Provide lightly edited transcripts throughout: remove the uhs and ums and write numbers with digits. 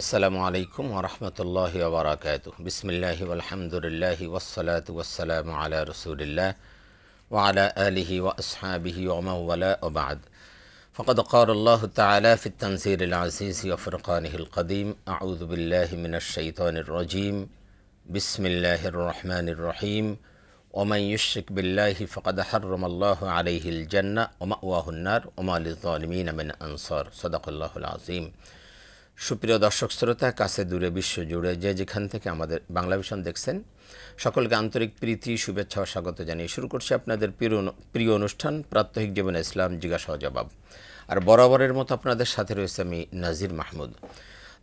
আসসালামু আলাইকুম ওয়া রাহমাতুল্লাহি ওয়া বারাকাতুহু। বিসমিল্লাহি ওয়াল হামদুলিল্লাহি ওয়াস সালাতু ওয়াস সালামু আলা রাসূলিল্লাহ ওয়া আলা আলিহি ওয়া আসহাবিহি ওয়া মান ওয়ালা ওয়া বা'দ। ফাকাদ ক্বালা আল্লাহু তাআলা ফিত তানজিলিল আজিজ ওয়া ফুরকানিহিল কাদীম। আউযু বিল্লাহি মিনাশ শাইতানির রাজীম। বিসমিল্লাহির রহমানির রহিম। ওয়া মান ইউশরিক বিল্লাহি ফাকাদ হাররামাল্লাহু আলাইহিল জান্নাহ ওয়া মাওয়াহুন নার ওয়া মা লিয-যালিমিনা মিন আনসার। সাদাকাল্লাহুল আযীম। সুপ্রিয় দর্শক শ্রোতা, কাছে দূরে বিশ্বজুড়ে যে যেখান থেকে আমাদের বাংলা ভিশন দেখছেন, সকলকে আন্তরিক প্রীতি, শুভেচ্ছা ও স্বাগত জানিয়ে শুরু করছি আপনাদের প্রিয় অনুষ্ঠান প্রাত্যহিক জীবনে ইসলাম জিজ্ঞাসা ও জবাব। আর বরাবরের মতো আপনাদের সাথে রয়েছে আমি নাজির মাহমুদ।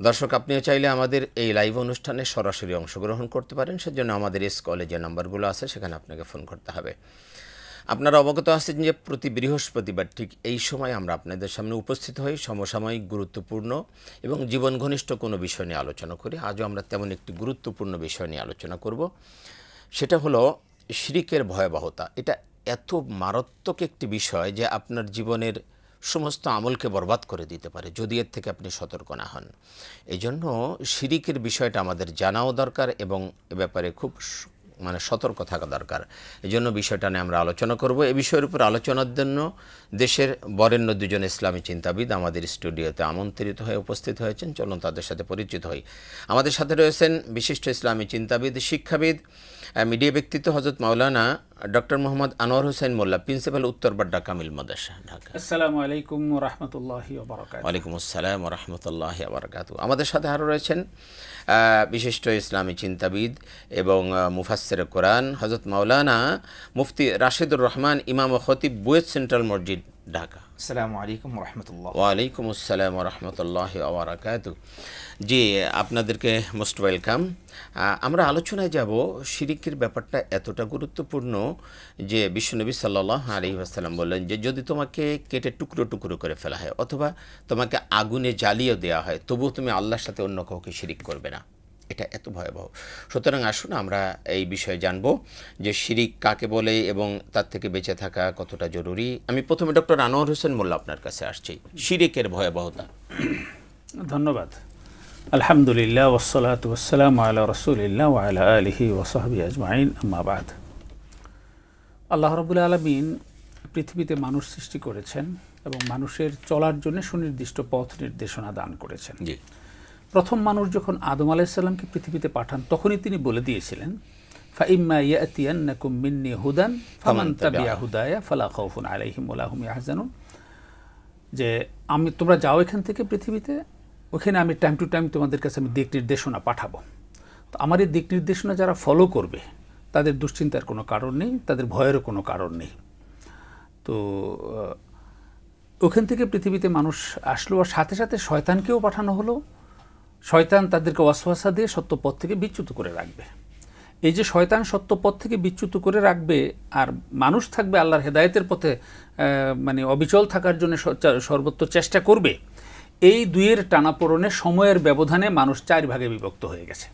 দর্শক, আপনিও চাইলে আমাদের এই লাইভ অনুষ্ঠানে সরাসরি অংশগ্রহণ করতে পারেন। সেজন্য আমাদের এস কলে যে নাম্বারগুলো আছে সেখানে আপনাকে ফোন করতে হবে। আপনারা অবগত আছেন যে প্রতি বৃহস্পতিবার ঠিক এই সময় আমরা আপনাদের সামনে উপস্থিত হই, সমসাময়িক গুরুত্বপূর্ণ এবং জীবন ঘনিষ্ঠ কোনো বিষয় নিয়ে আলোচনা করি। আজও আমরা তেমন একটি গুরুত্বপূর্ণ বিষয় নিয়ে আলোচনা করব। সেটা হলো শিরকের ভয়াবহতা। এটা এত মারাত্মক একটি বিষয় যে আপনার জীবনের সমস্ত আমলকে বরবাদ করে দিতে পারে যদি এর থেকে আপনি সতর্ক না হন। এই জন্য শিরকের বিষয়টা আমাদের জানাও দরকার এবং এ ব্যাপারে খুব সতর্ক থাকা দরকার। এই জন্য বিষয়টা নিয়ে আমরা আলোচনা করব। এই বিষয়ের উপর আলোচনার জন্য দেশের বরেণ্য দুজন ইসলামী চিন্তাবিদ আমাদের স্টুডিওতে আমন্ত্রিত হয়ে উপস্থিত হয়েছেন। চলুন তাদের সাথে পরিচিত হই। আমাদের সাথে রয়েছেন বিশিষ্ট ইসলামী চিন্তাবিদ, শিক্ষাবিদ, মিডিয়া ব্যক্তিত্ব হযরত মাওলানা ডক্টর মোহাম্মদ আনোয়ার হোসেন মোল্লা, প্রিন্সিপাল উত্তরপাড্ডা কামিল মাদ্রাসা, ঢাকা। আসসালামু আলাইকুম ওয়া রাহমাতুল্লাহি ওয়া বারাকাতুহু। ওয়ালাইকুম আসসালাম ওয়া রাহমাতুল্লাহি ওয়া বারাকাতুহু। আমাদের সাথে আরও রয়েছেন বিশিষ্ট ইসলামী চিন্তাবিদ এবং মুফাসসিরে কোরআন হযরত মাওলানা মুফতি রাশিদুর রহমান, ইমাম ও খতিব, বুয়েট সেন্ট্রাল মসজিদ, ঢাকা। আসসালামু আলাইকুম ওয়া রাহমাতুল্লাহ। ওয়ালাইকুম আসসালাম ওয়া রাহমাতুল্লাহি ওয়া বারাকাতুহু। জি, আপনাদেরকে মোস্ট ওয়েলকাম। আমরা আলোচনায় যাব। শিরকের ব্যাপারটা এতটা গুরুত্বপূর্ণ যে বিশ্বনবী সাল্লাল্লাহু আলাইহি ওয়াসাল্লাম বললেন যে যদি তোমাকে কেটে টুকরো টুকরো করে ফেলা হয় অথবা তোমাকে আগুনে জ্বালিয়ে দেওয়া হয়, তবুও তুমি আল্লাহর সাথে অন্য কাউকে শিরিক করবে না। এটা এত ভয়াবহ। সুতরাং আসুন আমরা এই বিষয়ে জানব যে শিরিক কাকে বলে এবং তার থেকে বেঁচে থাকা কতটা জরুরি। আমি প্রথমে ডক্টর আনোয়ার হোসেন মোল্লা আপনার কাছে আসছি। শিরিকের ভয়াবহতা। ধন্যবাদ। আলহামদুলিল্লাহ ওয়াসসালাতু ওয়াসসালামু আলা রাসূলিল্লাহ ওয়া আলা আলিহি ওয়া সাহবিহি আজমাইন, আম্মা বাদ। আল্লাহ রাব্বুল আলামিন পৃথিবীতে মানুষ সৃষ্টি করেছেন এবং মানুষের চলার জন্য সুনির্দিষ্ট পথ নির্দেশনা দান করেছেন। জি। প্রথম মানুষ যখন আদম আলাইহিস সালামকে পৃথিবীতে পাঠান তখনই তিনি বলে দিয়েছিলেন, ফাইম্মা ইয়াতিয়ান্নাকুম মিন্নি হুদান ফামান তাবিআ হুদায়া ফালা খাউফুন আলাইহিম ওয়া লা হুম ইয়াহজানুন, যে তোমরা যাও এখান থেকে পৃথিবীতে, ওখানে আমি টাইম টু টাইম তোমাদের কাছে আমি দিক নির্দেশনা পাঠাবো। তো আমার এই দিক নির্দেশনা যারা ফলো করবে তাদের দুশ্চিন্তার কোনো কারণ নেই, তাদের ভয়েরও কোনো কারণ নেই। তো ওখান থেকে পৃথিবীতে মানুষ আসলো, আর সাথে সাথে শয়তানকেও পাঠানো হলো। শয়তান তাদেরকে ওয়াসওয়াসা দিয়ে সত্য পথ থেকে বিচ্যুত করে রাখবে। এই যে শয়তান সত্য পথ থেকে বিচ্যুত করে রাখবে আর মানুষ থাকবে আল্লাহর হেদায়েতের পথে অবিচল থাকার জন্য সর্বোচ্চ চেষ্টা করবে, এই দুইয়ের টানাপোড়েনে সময়ের ব্যবধানে মানুষ 4 ভাগে বিভক্ত হয়ে গেছে।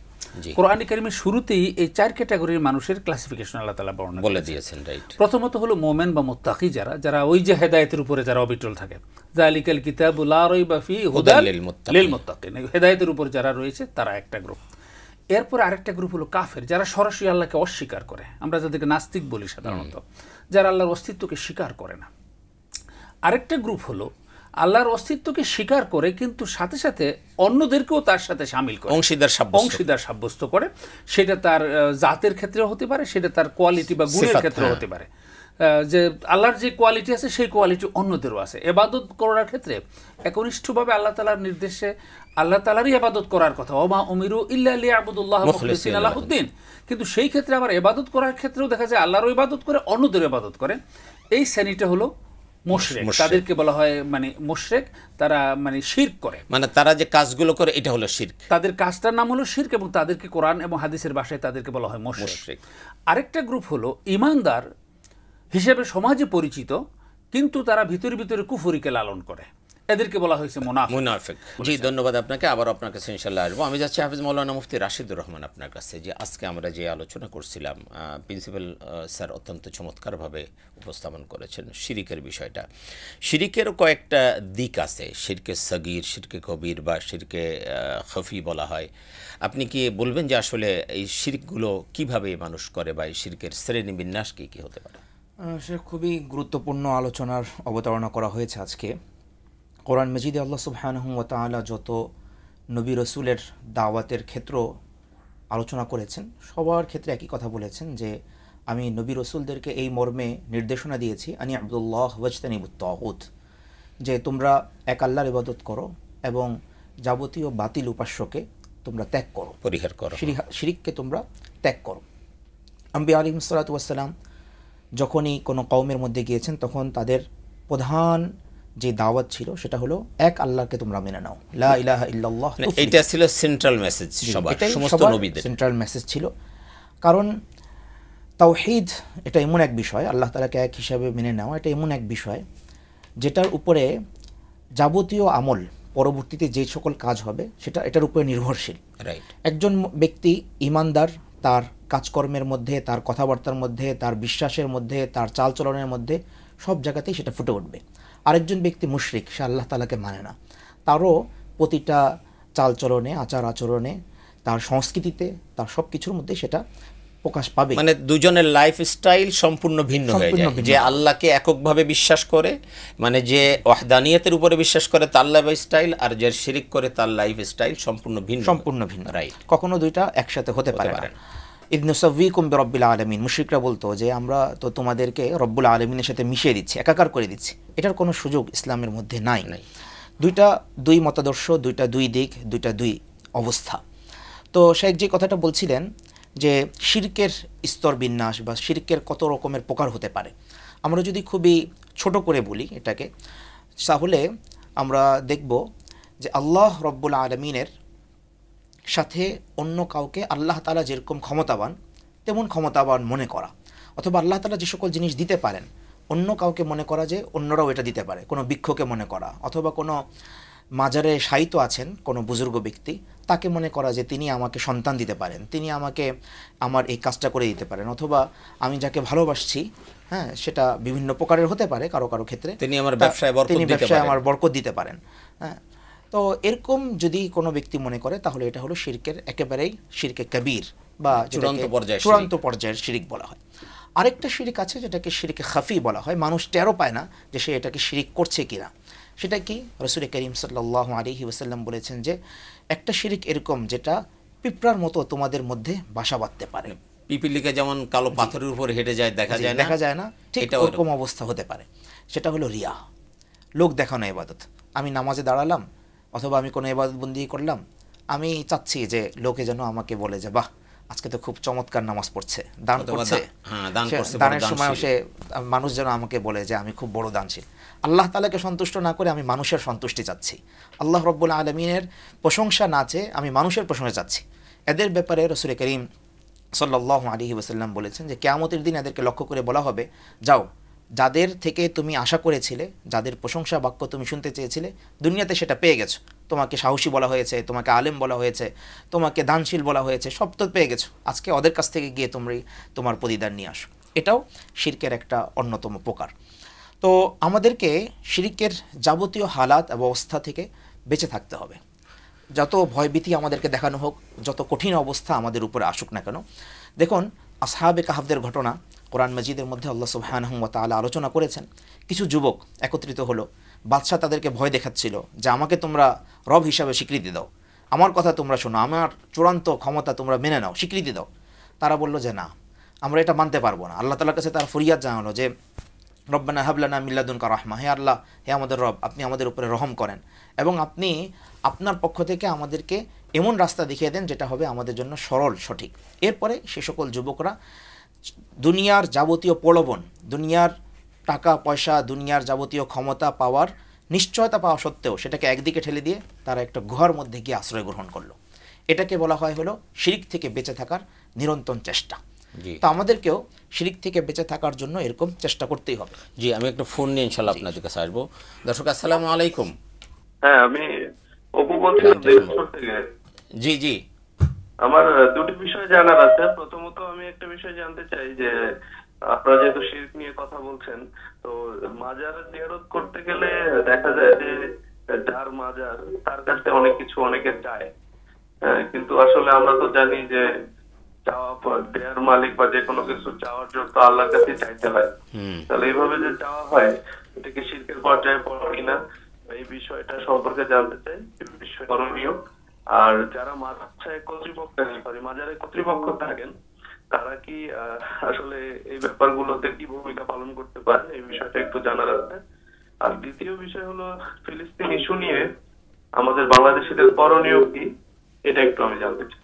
কোরআন কারীমের শুরুতেই এই 4 ক্যাটাগরির মানুষের ক্লাসিফিকেশন আল্লাহ তাআলা বর্ণনা বলে দিয়েছেন। রাইট। প্রথমত হলো মুমিন বা মুত্তাকি, যারা ওই যে হেদায়েতের উপরে যারা অবিচল থাকে, যালিকাল কিতাবু লা রাইবা ফিহি হুদাল লিল মুত্তাকিন, হেদায়েতের উপর যারা রয়েছে তারা একটা গ্রুপ। এরপর আরেকটা গ্রুপ হলো কাফের, যারা সরাসরি আল্লাহকে অস্বীকার করে, আমরা যাদেরকে নাস্তিক বলি সাধারণত, যারা আল্লাহর অস্তিত্বকে স্বীকার করে না। আরেকটা গ্রুপ হলো আল্লাহর অস্তিত্বকে স্বীকার করে কিন্তু সাথে সাথে অন্যদেরকেও তার সাথে শামিল করে, অংশীদার সাব্যস্ত করে। সেটা তার জাতের ক্ষেত্রে হতে পারে, সেটা তার কোয়ালিটি বা গুণের ক্ষেত্রে হতে পারে। যে আল্লাহর যে কোয়ালিটি আছে সেই কোয়ালিটি অন্যদেরও আছে। ইবাদত করার ক্ষেত্রে একনিষ্ঠভাবে আল্লাহ তাআলার নির্দেশে আল্লাহ তাআলারই ইবাদত করার কথা, ওমা উমিরু ইল্লা লিয়াবুদুল্লাহ মুখলিসিনা লাহুদ্দিন। কিন্তু সেই ক্ষেত্রে আবার ইবাদত করার ক্ষেত্রেও দেখা যায় আল্লাহরও ইবাদত করে, অন্যদেরও ইবাদত করে। এই শ্রেণীটা হলো মুশরিক, তাদেরকে বলা হয় মুশরিক। তারা শিরক করে, তারা যে কাজগুলো করে এটা হলো শিরক, তাদের কাজটার নাম হলো শিরক এবং তাদেরকে কোরআন এবং হাদিসের ভাষায় তাদেরকে বলা হয় মুশরিক। আরেকটা গ্রুপ হলো ঈমানদার হিসেবে সমাজে পরিচিত, কিন্তু তারা ভিতরে ভিতরে কুফরিকে লালন করে এদেরকে বলা হয়েছে মুনাফিক। জি, ধন্যবাদ আপনাকে। আবার আপনার কাছে ইনশাআল্লাহ আসবো। আমি যাচ্ছি হাফিজ মাওলানা মুফতি রাশিদুর রহমান আপনার কাছে। যে আজকে আমরা যে আলোচনা করছিলাম, প্রিন্সিপাল স্যার অত্যন্ত চমৎকারভাবে উপস্থাপন করেছেন শিরিকের বিষয়টা। শিরিকেরও কয়েকটা দিক আছে, শিরকে সগীর, শিরকে কবির বা শিরকে খফি বলা হয়। আপনি কি বলবেন যে আসলে এই শিরকগুলো কিভাবে মানুষ করে বা এই শিরকের শ্রেণী বিন্যাস কী কী হতে পারে? সে খুবই গুরুত্বপূর্ণ আলোচনার অবতারণা করা হয়েছে আজকে। কোরআন মজিদে আল্লাহ সুবহানাহু ওয়া তাআলা যত নবী রসুলের দাওয়াতের ক্ষেত্র আলোচনা করেছেন, সবার ক্ষেত্রে একই কথা বলেছেন যে আমি নবী রসুলদেরকে এই মর্মে নির্দেশনা দিয়েছি, আনি আব্দুল্লাহ ওয়াজতানিবুত তাগুত, যে তোমরা এক আল্লাহর ইবাদত করো এবং যাবতীয় বাতিল উপাস্যকে তোমরা ত্যাগ করো, পরিহার করো, শিরিককে তোমরা ত্যাগ করো। আম্বিয়া আলাইহিস সালাতু ওয়াস সালাম যখনই কোনো কওমের মধ্যে গিয়েছেন, তখন তাদের প্রধান যে দাওয়াত ছিল সেটা হলো এক আল্লাহকে তোমরা মেনে নাও, লা ইলাহা ইল্লাল্লাহ। এটা ছিল সেন্ট্রাল মেসেজ, সবার সমস্ত নবীদের সেন্ট্রাল মেসেজ ছিল। কারণ তাওহীদ এটা এমন এক বিষয়, আল্লাহ তাআলাকে এক হিসাবে মেনে নেওয়া এটা এমন এক বিষয় যেটার উপরে যাবতীয় আমল, পরবর্তীতে যে সকল কাজ হবে সেটা এটার উপরে নির্ভরশীল। রাইট। একজন ব্যক্তি ঈমানদার, তার কাজকর্মের মধ্যে, তার কথাবার্তার মধ্যে, তার বিশ্বাসের মধ্যে, তার চালচলনের মধ্যে সব জায়গাতেই সেটা ফুটে উঠবে। আরেকজন ব্যক্তি মুশরিক, সে আল্লাহ তাআলাকে মানে না, তারও প্রতিটা চালচলনে, আচার আচরণে, তার সংস্কৃতিতে, তার সব কিছুর মধ্যে সেটা প্রকাশ পাবে। মানে দুজনের লাইফস্টাইল সম্পূর্ণ ভিন্ন হয়ে যায়। যে আল্লাহকে এককভাবে বিশ্বাস করে, মানে যে ওয়াহদানিয়তের উপরে বিশ্বাস করে তার লাইফস্টাইল, আর যে শিরিক করে তার লাইফস্টাইল সম্পূর্ণ ভিন্ন। রাইট। কখনো দুইটা একসাথে হতে পারে না। ইদ নুসাউইকুম বিরাব্বিল আলামিন, মুশরিকরা বলতো যে আমরা তো তোমাদেরকে রব্বুল আলামিনের সাথে মিশিয়ে দিচ্ছি, একাকার করে দিচ্ছি। এটার কোনো সুযোগ ইসলামের মধ্যে নাই। দুই মতাদর্শ, দুই দিক, দুই অবস্থা। তো শেখ যে কথাটা বলছিলেন যে শিরকের স্তর বিন্যাস বা শিরকের কত রকমের প্রকার হতে পারে, আমরা যদি খুবই ছোট করে বলি এটাকে, তাহলে আমরা দেখব যে আল্লাহ রব্বুল আলামিনের সাথে অন্য কাউকে আল্লাহ তাআলা যেরকম ক্ষমতাবান তেমন ক্ষমতাবান মনে করা, অথবা আল্লাহ তাআলা যে সকল জিনিস দিতে পারেন অন্য কাউকে মনে করা যে অন্যরাও এটা দিতে পারে। কোনো বৃক্ষকে মনে করা, অথবা কোনো মাজারে শায়িত আছেন কোনো বুজুর্গ ব্যক্তি, তাকে মনে করা যে তিনি আমাকে সন্তান দিতে পারেন, তিনি আমাকে আমার এই কাজটা করে দিতে পারেন, অথবা আমি যাকে ভালোবাসছি, হ্যাঁ, সেটা বিভিন্ন প্রকারের হতে পারে, কারো কারো ক্ষেত্রে তিনি আমার ব্যবসায় আমার বরকত দিতে পারেন। হ্যাঁ, তো এরকম যদি কোনো ব্যক্তি মনে করে তাহলে এটা হলো শিরকের একেবারেই শিরকে কবির বা চূড়ান্ত পর্যায়ের শিরিক বলা হয়। আরেকটা শিরিক আছে যেটাকে শিরকে খাফি বলা হয়, মানুষ টেরও পায় না যে সে এটাকে শিরিক করছে কিনা। সেটা কি? রাসূল করিম সাল্লাল্লাহু আলাইহি ওয়াসাল্লাম বলেছেন যে একটা শিরিক এরকম যেটা পিঁপড়ার মতো তোমাদের মধ্যে বাসা বাঁধতে পারে। পিপিলিকা যেমন কালো পাথরের উপর হেঁটে যায়, দেখা যায় না, ঠিক এরকম অবস্থা হতে পারে। সেটা হলো রিয়া, লোক দেখানো ইবাদত। আমি নামাজে দাঁড়ালাম অথবা আমি কোনো ইবাদত বন্দি করলাম, আমি চাচ্ছি যে লোকে যেন আমাকে বলে যে বাহ, আজকে তো খুব চমৎকার নামাজ পড়ছে, দান করছে, দানের সময় সে মানুষ যেন আমাকে বলে যে আমি খুব বড় দানশীল। আল্লাহ তাআলাকে সন্তুষ্ট না করে আমি মানুষের সন্তুষ্টি চাচ্ছি, আল্লাহ রব্বুল আলামিনের প্রশংসা না চেয়ে আমি মানুষের প্রশংসা চাচ্ছি। এদের ব্যাপারে রাসূল করিম সাল্লাল্লাহু আলাইহি ওয়াসাল্লাম বলেছেন যে কিয়ামতের দিন এদেরকে লক্ষ্য করে বলা হবে, যাও, যাদের থেকে তুমি আশা করেছিলে, যাদের প্রশংসা বাক্য তুমি শুনতে চেয়েছিলে, দুনিয়াতে সেটা পেয়ে গেছো। তোমাকে সাহসী বলা হয়েছে, তোমাকে আলেম বলা হয়েছে, তোমাকে দানশীল বলা হয়েছে, সব তো পেয়ে গেছো। আজকে ওদের কাছ থেকে গিয়ে তোমার প্রতিদান নিয়ে আসো। এটাও শিরকের একটা অন্যতম প্রকার। তো আমাদেরকে শিরকের যাবতীয় হালাত এবং অবস্থা থেকে বেঁচে থাকতে হবে। যত ভয়ভীতি আমাদেরকে দেখানো হোক, যত কঠিন অবস্থা আমাদের উপরে আসুক না কেন। দেখুন, আসহাবে কাহফদের ঘটনা কোরআন মাজিদের মধ্যে আল্লাহ সুবহানাহু ওয়া তাআলা আলোচনা করেছেন। কিছু যুবক একত্রিত হলো, বাদশাহ তাদেরকে ভয় দেখাচ্ছিল যে আমাকে তোমরা রব হিসাবে স্বীকৃতি দাও, আমার কথা তোমরা শোনো, আমার চূড়ান্ত ক্ষমতা তোমরা মেনে নাও, স্বীকৃতি দাও। তারা বলল যে না, আমরা এটা মানতে পারবো না। আল্লাহ তাআলার কাছে তার ফরিয়াদ জানালো যে রব্বানা হাব লানা মিন লাদুনকা রাহমা, হে আল্লাহ, হে আমাদের রব, আপনি আমাদের উপরে রহম করেন এবং আপনি আপনার পক্ষ থেকে আমাদেরকে এমন রাস্তা দেখিয়ে দেন যেটা হবে আমাদের জন্য সরল, সঠিক। এরপরে সে সকল যুবকরা দুনিয়ার যাবতীয় প্রলোভন, দুনিয়ার টাকা পয়সা, দুনিয়ার যাবতীয় ক্ষমতা পাওয়ার নিশ্চয়তা পাওয়া সত্ত্বেও সেটাকে একদিকে ঠেলে দিয়ে তারা একটা গুহার মধ্যে গিয়ে আশ্রয় গ্রহণ করলো। এটাকে বলা হয় হলো শিরিক থেকে বেঁচে থাকার নিরন্তর চেষ্টা। তো আমাদেরকেও শিরিক থেকে বেঁচে থাকার জন্য এরকম চেষ্টা করতেই হবে। জি, আমি একটা ফোন নিয়ে ইনশাআল্লাহ আপনাদের কাছে আসবো। দর্শক আসসালামু আলাইকুম। হ্যাঁ, আমি অপু বলছিলাম দিনাজপুর থেকে। জি জি। আমার দুটি বিষয় জানার আছে। প্রথমত আমি একটা বিষয় জানতে চাই যে আপনারা যেহেতু শিরক নিয়ে কথা বলছেন, তো মাজার জিয়ারত করতে গেলে দেখা যায় যে যার মাজার তার কাছে অনেক কিছু অনেকে চায়। হ্যাঁ, কিন্তু আসলে আমরা তো জানি যে চাওয়া দেয়ার মালিক বা যে কোনো কিছু চাওয়ার জন্য তো আল্লাহর কাছে চাইতে হয়। তাহলে এইভাবে যে চাওয়া হয়, এটা কি শিরকের পর্যায়ে পড়ে কিনা, এই বিষয়টা সম্পর্কে জানতে চাই। এই বিষয় করণীয়। আর যারা মাজারে কর্তৃপক্ষ থাকেন, তারা কি আসলে এই ব্যাপারগুলোতে কি ভূমিকা পালন করতে পারেন, এই বিষয়টা একটু জানার আছে। আর দ্বিতীয় বিষয় হলো ফিলিস্তিন ইস্যু নিয়ে আমাদের বাংলাদেশিদের করণীয় কি, এটা একটু আমি জানতে চাই।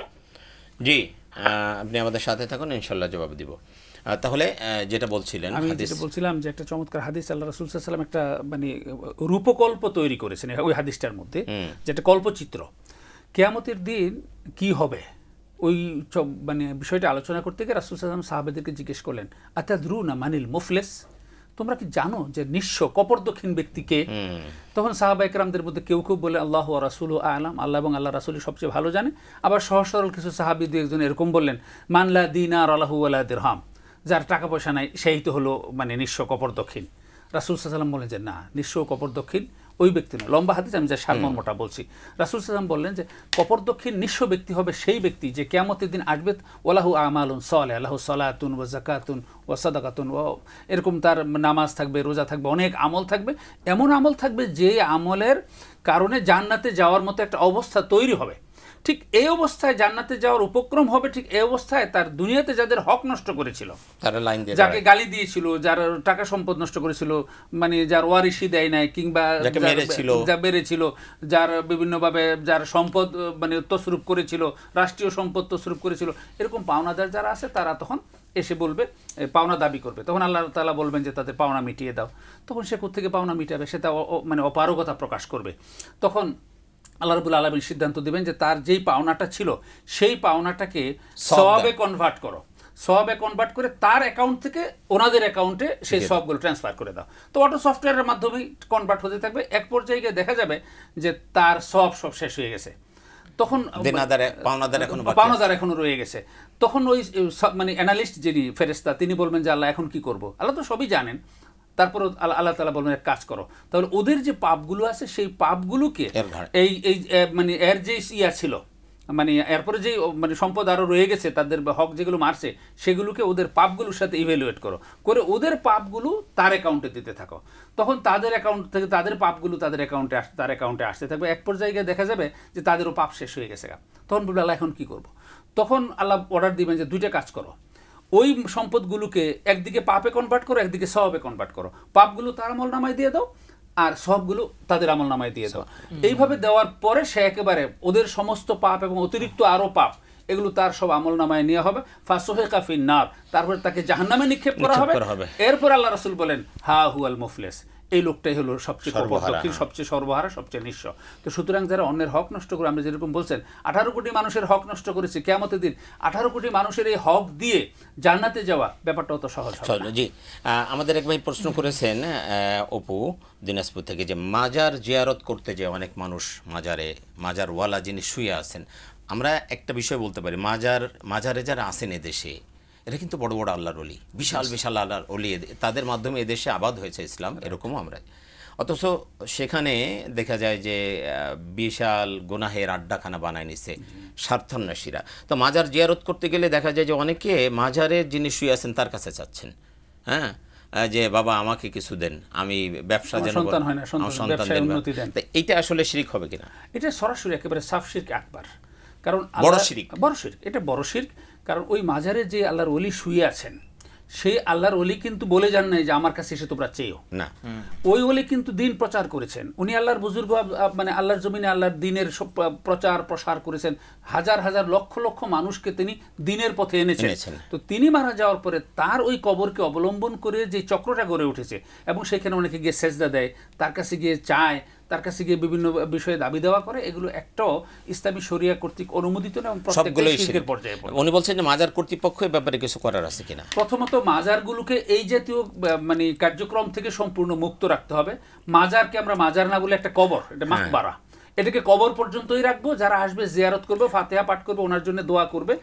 জি, আপনি আমাদের সাথে থাকুন, ইনশাল্লাহ জবাব দিব। তাহলে যেটা বলছিলেন, আমি যেটা বলছিলাম যে একটা চমৎকার হাদিস আল্লাহ রাসূল সাল্লাল্লাহু আলাইহি ওয়াসাল্লাম একটা মানে রূপকল্প তৈরি করেছেন ওই হাদিসটার মধ্যে, যেটা কল্পচিত্র। কিয়ামতের দিন কি হবে ওই মানে বিষয়টা আলোচনা করতে গিয়ে রাসূল সাল্লাল্লাহু আলাইহি ওয়াসাল্লাম সাহাবাদেরকে জিজ্ঞেস করলেন, আতাদরুনা মানিল মুফলিস, তোমরা কি জানো যে নিঃস্ব কপরদক্ষিণ ব্যক্তিকে? তখন সাহাবা একরামদের মধ্যে কেউ কেউ বলে আল্লাহু ওয়া রাসূলুহু আ'লাম, আল্লাহ এবং আল্লাহ রাসূলই সবচেয়ে ভালো জানে। আবার সহজ সরল কিছু সাহাবী দুই একজন এরকম বললেন, মান লা দিনার লাহু ওয়ালা দিরহাম, যার টাকা পয়সা নাই সেই তো হলো মানে নিঃস্ব কপরদক্ষিণ। রাসূল সাল্লাল্লাহু আলাইহি ওয়াসাল্লাম বলেন যে না, নিঃস্ব কপরদক্ষিণ ওই ব্যক্তি নয়। লম্বা হাদিস, আমি যা সারমর্মটা বলছি। রাসূল সাল্লাল্লাহু আলাইহি ওয়াসাল্লাম বললেন যে কপরদক্ষিণ নিঃস্ব ব্যক্তি হবে সেই ব্যক্তি যে কিয়ামতের দিন আসবে ওয়ালাহু আমালুন সালিহ, লাহু সালাতুন ওয়া যাকাতুন ওয়া সাদাকাতুন, এরকম তার নামাজ থাকবে, রোজা থাকবে, অনেক আমল থাকবে। এমন আমল থাকবে যে আমলের কারণে জান্নাতে যাওয়ার মতো একটা অবস্থা তৈরি হবে। ঠিক এই অবস্থায় জান্নাতে যাওয়ার উপক্রম হবে। ঠিক এই অবস্থায় তার দুনিয়াতে যাদের হক নষ্ট করেছিল, যাকে গালি দিয়েছিল, যার টাকা সম্পদ নষ্ট করেছিল, মানে যার ওয়ারিশি দেয় নাই, কিংবা যা বেড়েছিল, যার বিভিন্নভাবে যার সম্পদ মানে তসরুপ করেছিল, রাষ্ট্রীয় সম্পদ তসরুপ করেছিল, এরকম পাওনাদার যারা আছে তারা তখন এসে বলবে, পাওনা দাবি করবে। তখন আল্লাহ তাআলা বলবেন যে তাদের পাওনা মিটিয়ে দাও। তখন সে কোত্থেকে পাওনা মিটাবে? সে তা মানে অপারগতা প্রকাশ করবে। তখন আল্লাহ রাব্বুল আলামিন সিদ্ধান্ত দিবেন যে তার যেই পাওনাটা ছিল সেই পাওনাটাকে সওয়াবে কনভার্ট করো, সওয়াবে কনভার্ট করে তার অ্যাকাউন্ট থেকে ওনাদের অ্যাকাউন্টে সেই সবগুলো ট্রান্সফার করে দাও। তো অটো সফটওয়্যারের মাধ্যমেই কনভার্ট হতে থাকবে। এক পর্যায়ে গিয়ে দেখা যাবে যে তার সব শেষ হয়ে গেছে। তখন পাওনাদার এখনো রয়ে গেছে। তখন ওই মানে অ্যানালিস্ট যিনি ফেরেশতা, তিনি বলবেন যে আল্লাহ এখন কি করব? আল্লাহ তো সবই জানেন। তারপর আল্লাহ তাআলা বলবেন এক কাজ করো, তাহলে ওদের যে পাপগুলো আছে সেই পাপগুলোকে এই মানে এর যে ইয়া ছিল, মানে এরপরে যে মানে সম্পদ আরও রয়ে গেছে, তাদের হক যেগুলো মারছে সেগুলোকে ওদের পাপগুলোর সাথে ইভ্যালুয়েট করো, করে ওদের পাপগুলো তার অ্যাকাউন্টে দিতে থাকো। তখন তাদের অ্যাকাউন্ট থেকে তাদের পাপগুলো তার অ্যাকাউন্টে আসতে থাকবে। এক পর্যায়ে দেখা যাবে যে তাদেরও পাপ শেষ হয়ে গেছে। তখন বলবে আল্লাহ এখন কি করব? তখন আল্লাহ অর্ডার দিবেন যে দুইটা কাজ করো, ওই সম্পদগুলোকে একদিকে পাপে কনভার্ট করো, একদিকে সওয়াবে কনভার্ট করো। পাপগুলো তার আমল নামায় দিয়ে দাও, আর সবগুলো তাদের আমল নামায় দিয়ে দাও। এইভাবে দেওয়ার পরে সে একেবারে ওদের সমস্ত পাপ এবং অতিরিক্ত আরও পাপ, এগুলো তার সব আমল নামায় নেওয়া হবে। ফাসুহিকা ফিন নার, তারপরে তাকে জাহান্নামে নিক্ষেপ করা হবে। এরপর আল্লাহ রাসূল বলেন হা হুয়াল মুফলিস, এই লোকটাই হলো সবচেয়ে কপরদক্ষিণ, সবচেয়ে সর্বহারা, সবচেয়ে নিঃস্ব। তো সুতরাং যারা অন্যের হক নষ্ট করে, আমরা যেরকম বলছেন 18 কোটি মানুষের হক নষ্ট করেছে, কিয়ামতের দিন 18 কোটি মানুষের এই হক দিয়ে জান্নাতে যাওয়া ব্যাপারটা অত সহজ হবে না। জি, আমাদের এক ভাই প্রশ্ন করেছেন অপু দিনাজপুর থেকে, যে মাজার জিয়ারত করতে যে অনেক মানুষ মাজারওয়ালা যিনি শুয়ে আছেন, আমরা একটা বিষয় বলতে পারি, মাজারে যারা আছেন এদেশে, এরা কিন্তু বড় বড় আল্লাহর ওলি, বিশাল বিশাল আল্লাহর ওলি, তাদের মাধ্যমে এদেশে আবাদ হয়েছে ইসলাম, এরকমও আমরা। অথচ সেখানে দেখা যায় যে বিশাল গুনাহের আড্ডাখানা বানায় নিছে স্বার্থান্বেষীরা। তো মাজার জিয়ারত করতে গেলে দেখা যায় যে অনেকে মাজারের যিনি শুয়ে আছেন তার কাছে চাচ্ছেন, হ্যাঁ, যে বাবা আমাকে কিছু দেন, আমি ব্যবসা যেন সন্তান হয় না, সন্তান দেন। এইটা আসলে শিরক হবে কিনা? এটা সরাসরি একেবারে সাফ শিরক আকবার। কারণ বড় শিরক, এটা বড় শিরক। কারণ ওই মাজারে যে আল্লাহর ওলি শুয়ে আছেন, সেই আল্লাহর ওলি কিন্তু বলে যান নাই যে আমার কাছে এসে তোমরা চেয়েও না। ওই ওলি কিন্তু দিন প্রচার করেছেন। উনি আল্লাহর বুজুর্গ, মানে আল্লাহর জমিনে আল্লাহর দিনের প্রচার প্রসার করেছেন। হাজার হাজার লক্ষ লক্ষ মানুষকে তিনি দিনের পথে এনেছেন। তো তিনি মারা যাওয়ার পরে তার ওই কবরকে অবলম্বন করে যে চক্রটা গড়ে উঠেছে, এবং সেখানে অনেকে গিয়ে সেজদা দেয়, তার কাছে গিয়ে চায়, তার কাছে গিয়ে বিভিন্ন বিষয়ে দাবি দেওয়া করে, এগুলো একটাও ইসলামী শরিয়া কর্তৃক অনুমোদিত না এবং প্রত্যেকটা শিরকের পর্যায়ে পড়ে। উনি বলছেন যে মাজার কর্তৃপক্ষ এই ব্যাপারে কিছু করার আছে কিনা। প্রথমত মাজারগুলোকে এই জাতীয় মানে কার্যক্রম থেকে সম্পূর্ণ মুক্ত রাখতে হবে। মাজারকে আমরা মাজার না বলে একটা কবর, এটা মাকবারা, এটাকে কবর পর্যন্তই রাখবো। যারা আসবে জিয়ারত করবে, ফাতিহা পাঠ করবে, ওনার জন্য দোয়া করবে।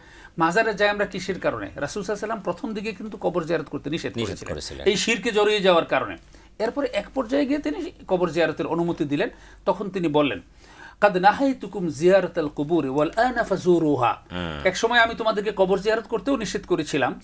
মাজারে যাই আমরা কিসের কারণে? রাসূল সাল্লাল্লাহু আলাইহি ওয়াসাল্লাম প্রথম দিকে কিন্তু কবর জিয়ারত করতে নিষেধ করেছিলেন, এই শিরকে জড়িয়ে যাওয়ার কারণে। এরপরে এক পর্যায়ে গিয়ে তিনি কবর জিয়ারতের অনুমতি দিলেন। তখন তিনি বললেন, কাদ নাহাইতুকুম জিয়ারাতাল কুবুর ওয়াল আনা ফাজুরুহা, এক সময় আমি তোমাদেরকে কবর জিয়ারত করতেও নিষেধ করেছিলাম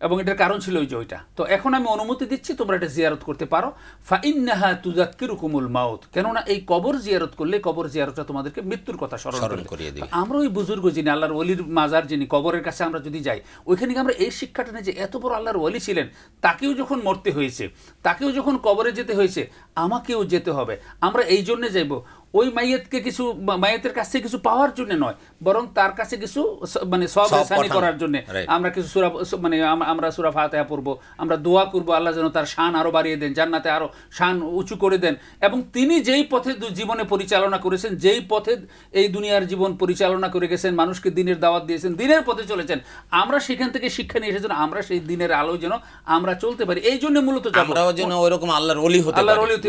এবং এটার কারণ ছিল ওই যে ওইটা, তো এখন আমি অনুমতি দিচ্ছি তোমরা এটা জিয়ারত করতে পারো। ফাইন্নাহা তুযাক্কিরুকুমুল মাউত, কেননা এই কবর জিয়ারত করলে কবর জিয়ারতটা তোমাদেরকে মৃত্যুর কথা স্মরণ করিয়ে দেবে। আমরা ওই বুজুর্গ যিনি আল্লাহর ওলির মাজার, যিনি কবরের কাছে আমরা যদি যাই, ওইখানে আমরা এই শিক্ষাটা নেই যে এত বড় আল্লাহর ওলি ছিলেন, তাকেও যখন মরতে হয়েছে, তাকেও যখন কবরে যেতে হয়েছে, আমাকেও যেতে হবে। আমরা এই জন্য যাইব ওই মাইয়াতকে কিছু, মাইয়াতের কাছ থেকে কিছু পাওয়ার জন্য নয়, বরং তার কাছে কিছু মানে সওয়াব হাসানি করার জন্য আমরা কিছু সূরা, মানে আমরা সূরা ফাতিহা পড়ব, আমরা দোয়া করব আল্লাহ যেন তার শান আরো বাড়িয়ে দেন, জান্নাতে আরো শান উঁচু করে দেন। এবং তিনি যেই পথে জীবনে পরিচালনা করেছেন, যেই পথে এই দুনিয়ার জীবন পরিচালনা করে গেছেন, মানুষকে দিনের দাওয়াত দিয়েছেন, দিনের পথে চলেছেন, আমরা সেখান থেকে শিক্ষা নিয়ে এসেছেন, আমরা সেই দিনের আলো যেন আমরা চলতে পারি। এই জন্য মূলত আমরাও যেন ওইরকম আল্লাহর ওলি হতে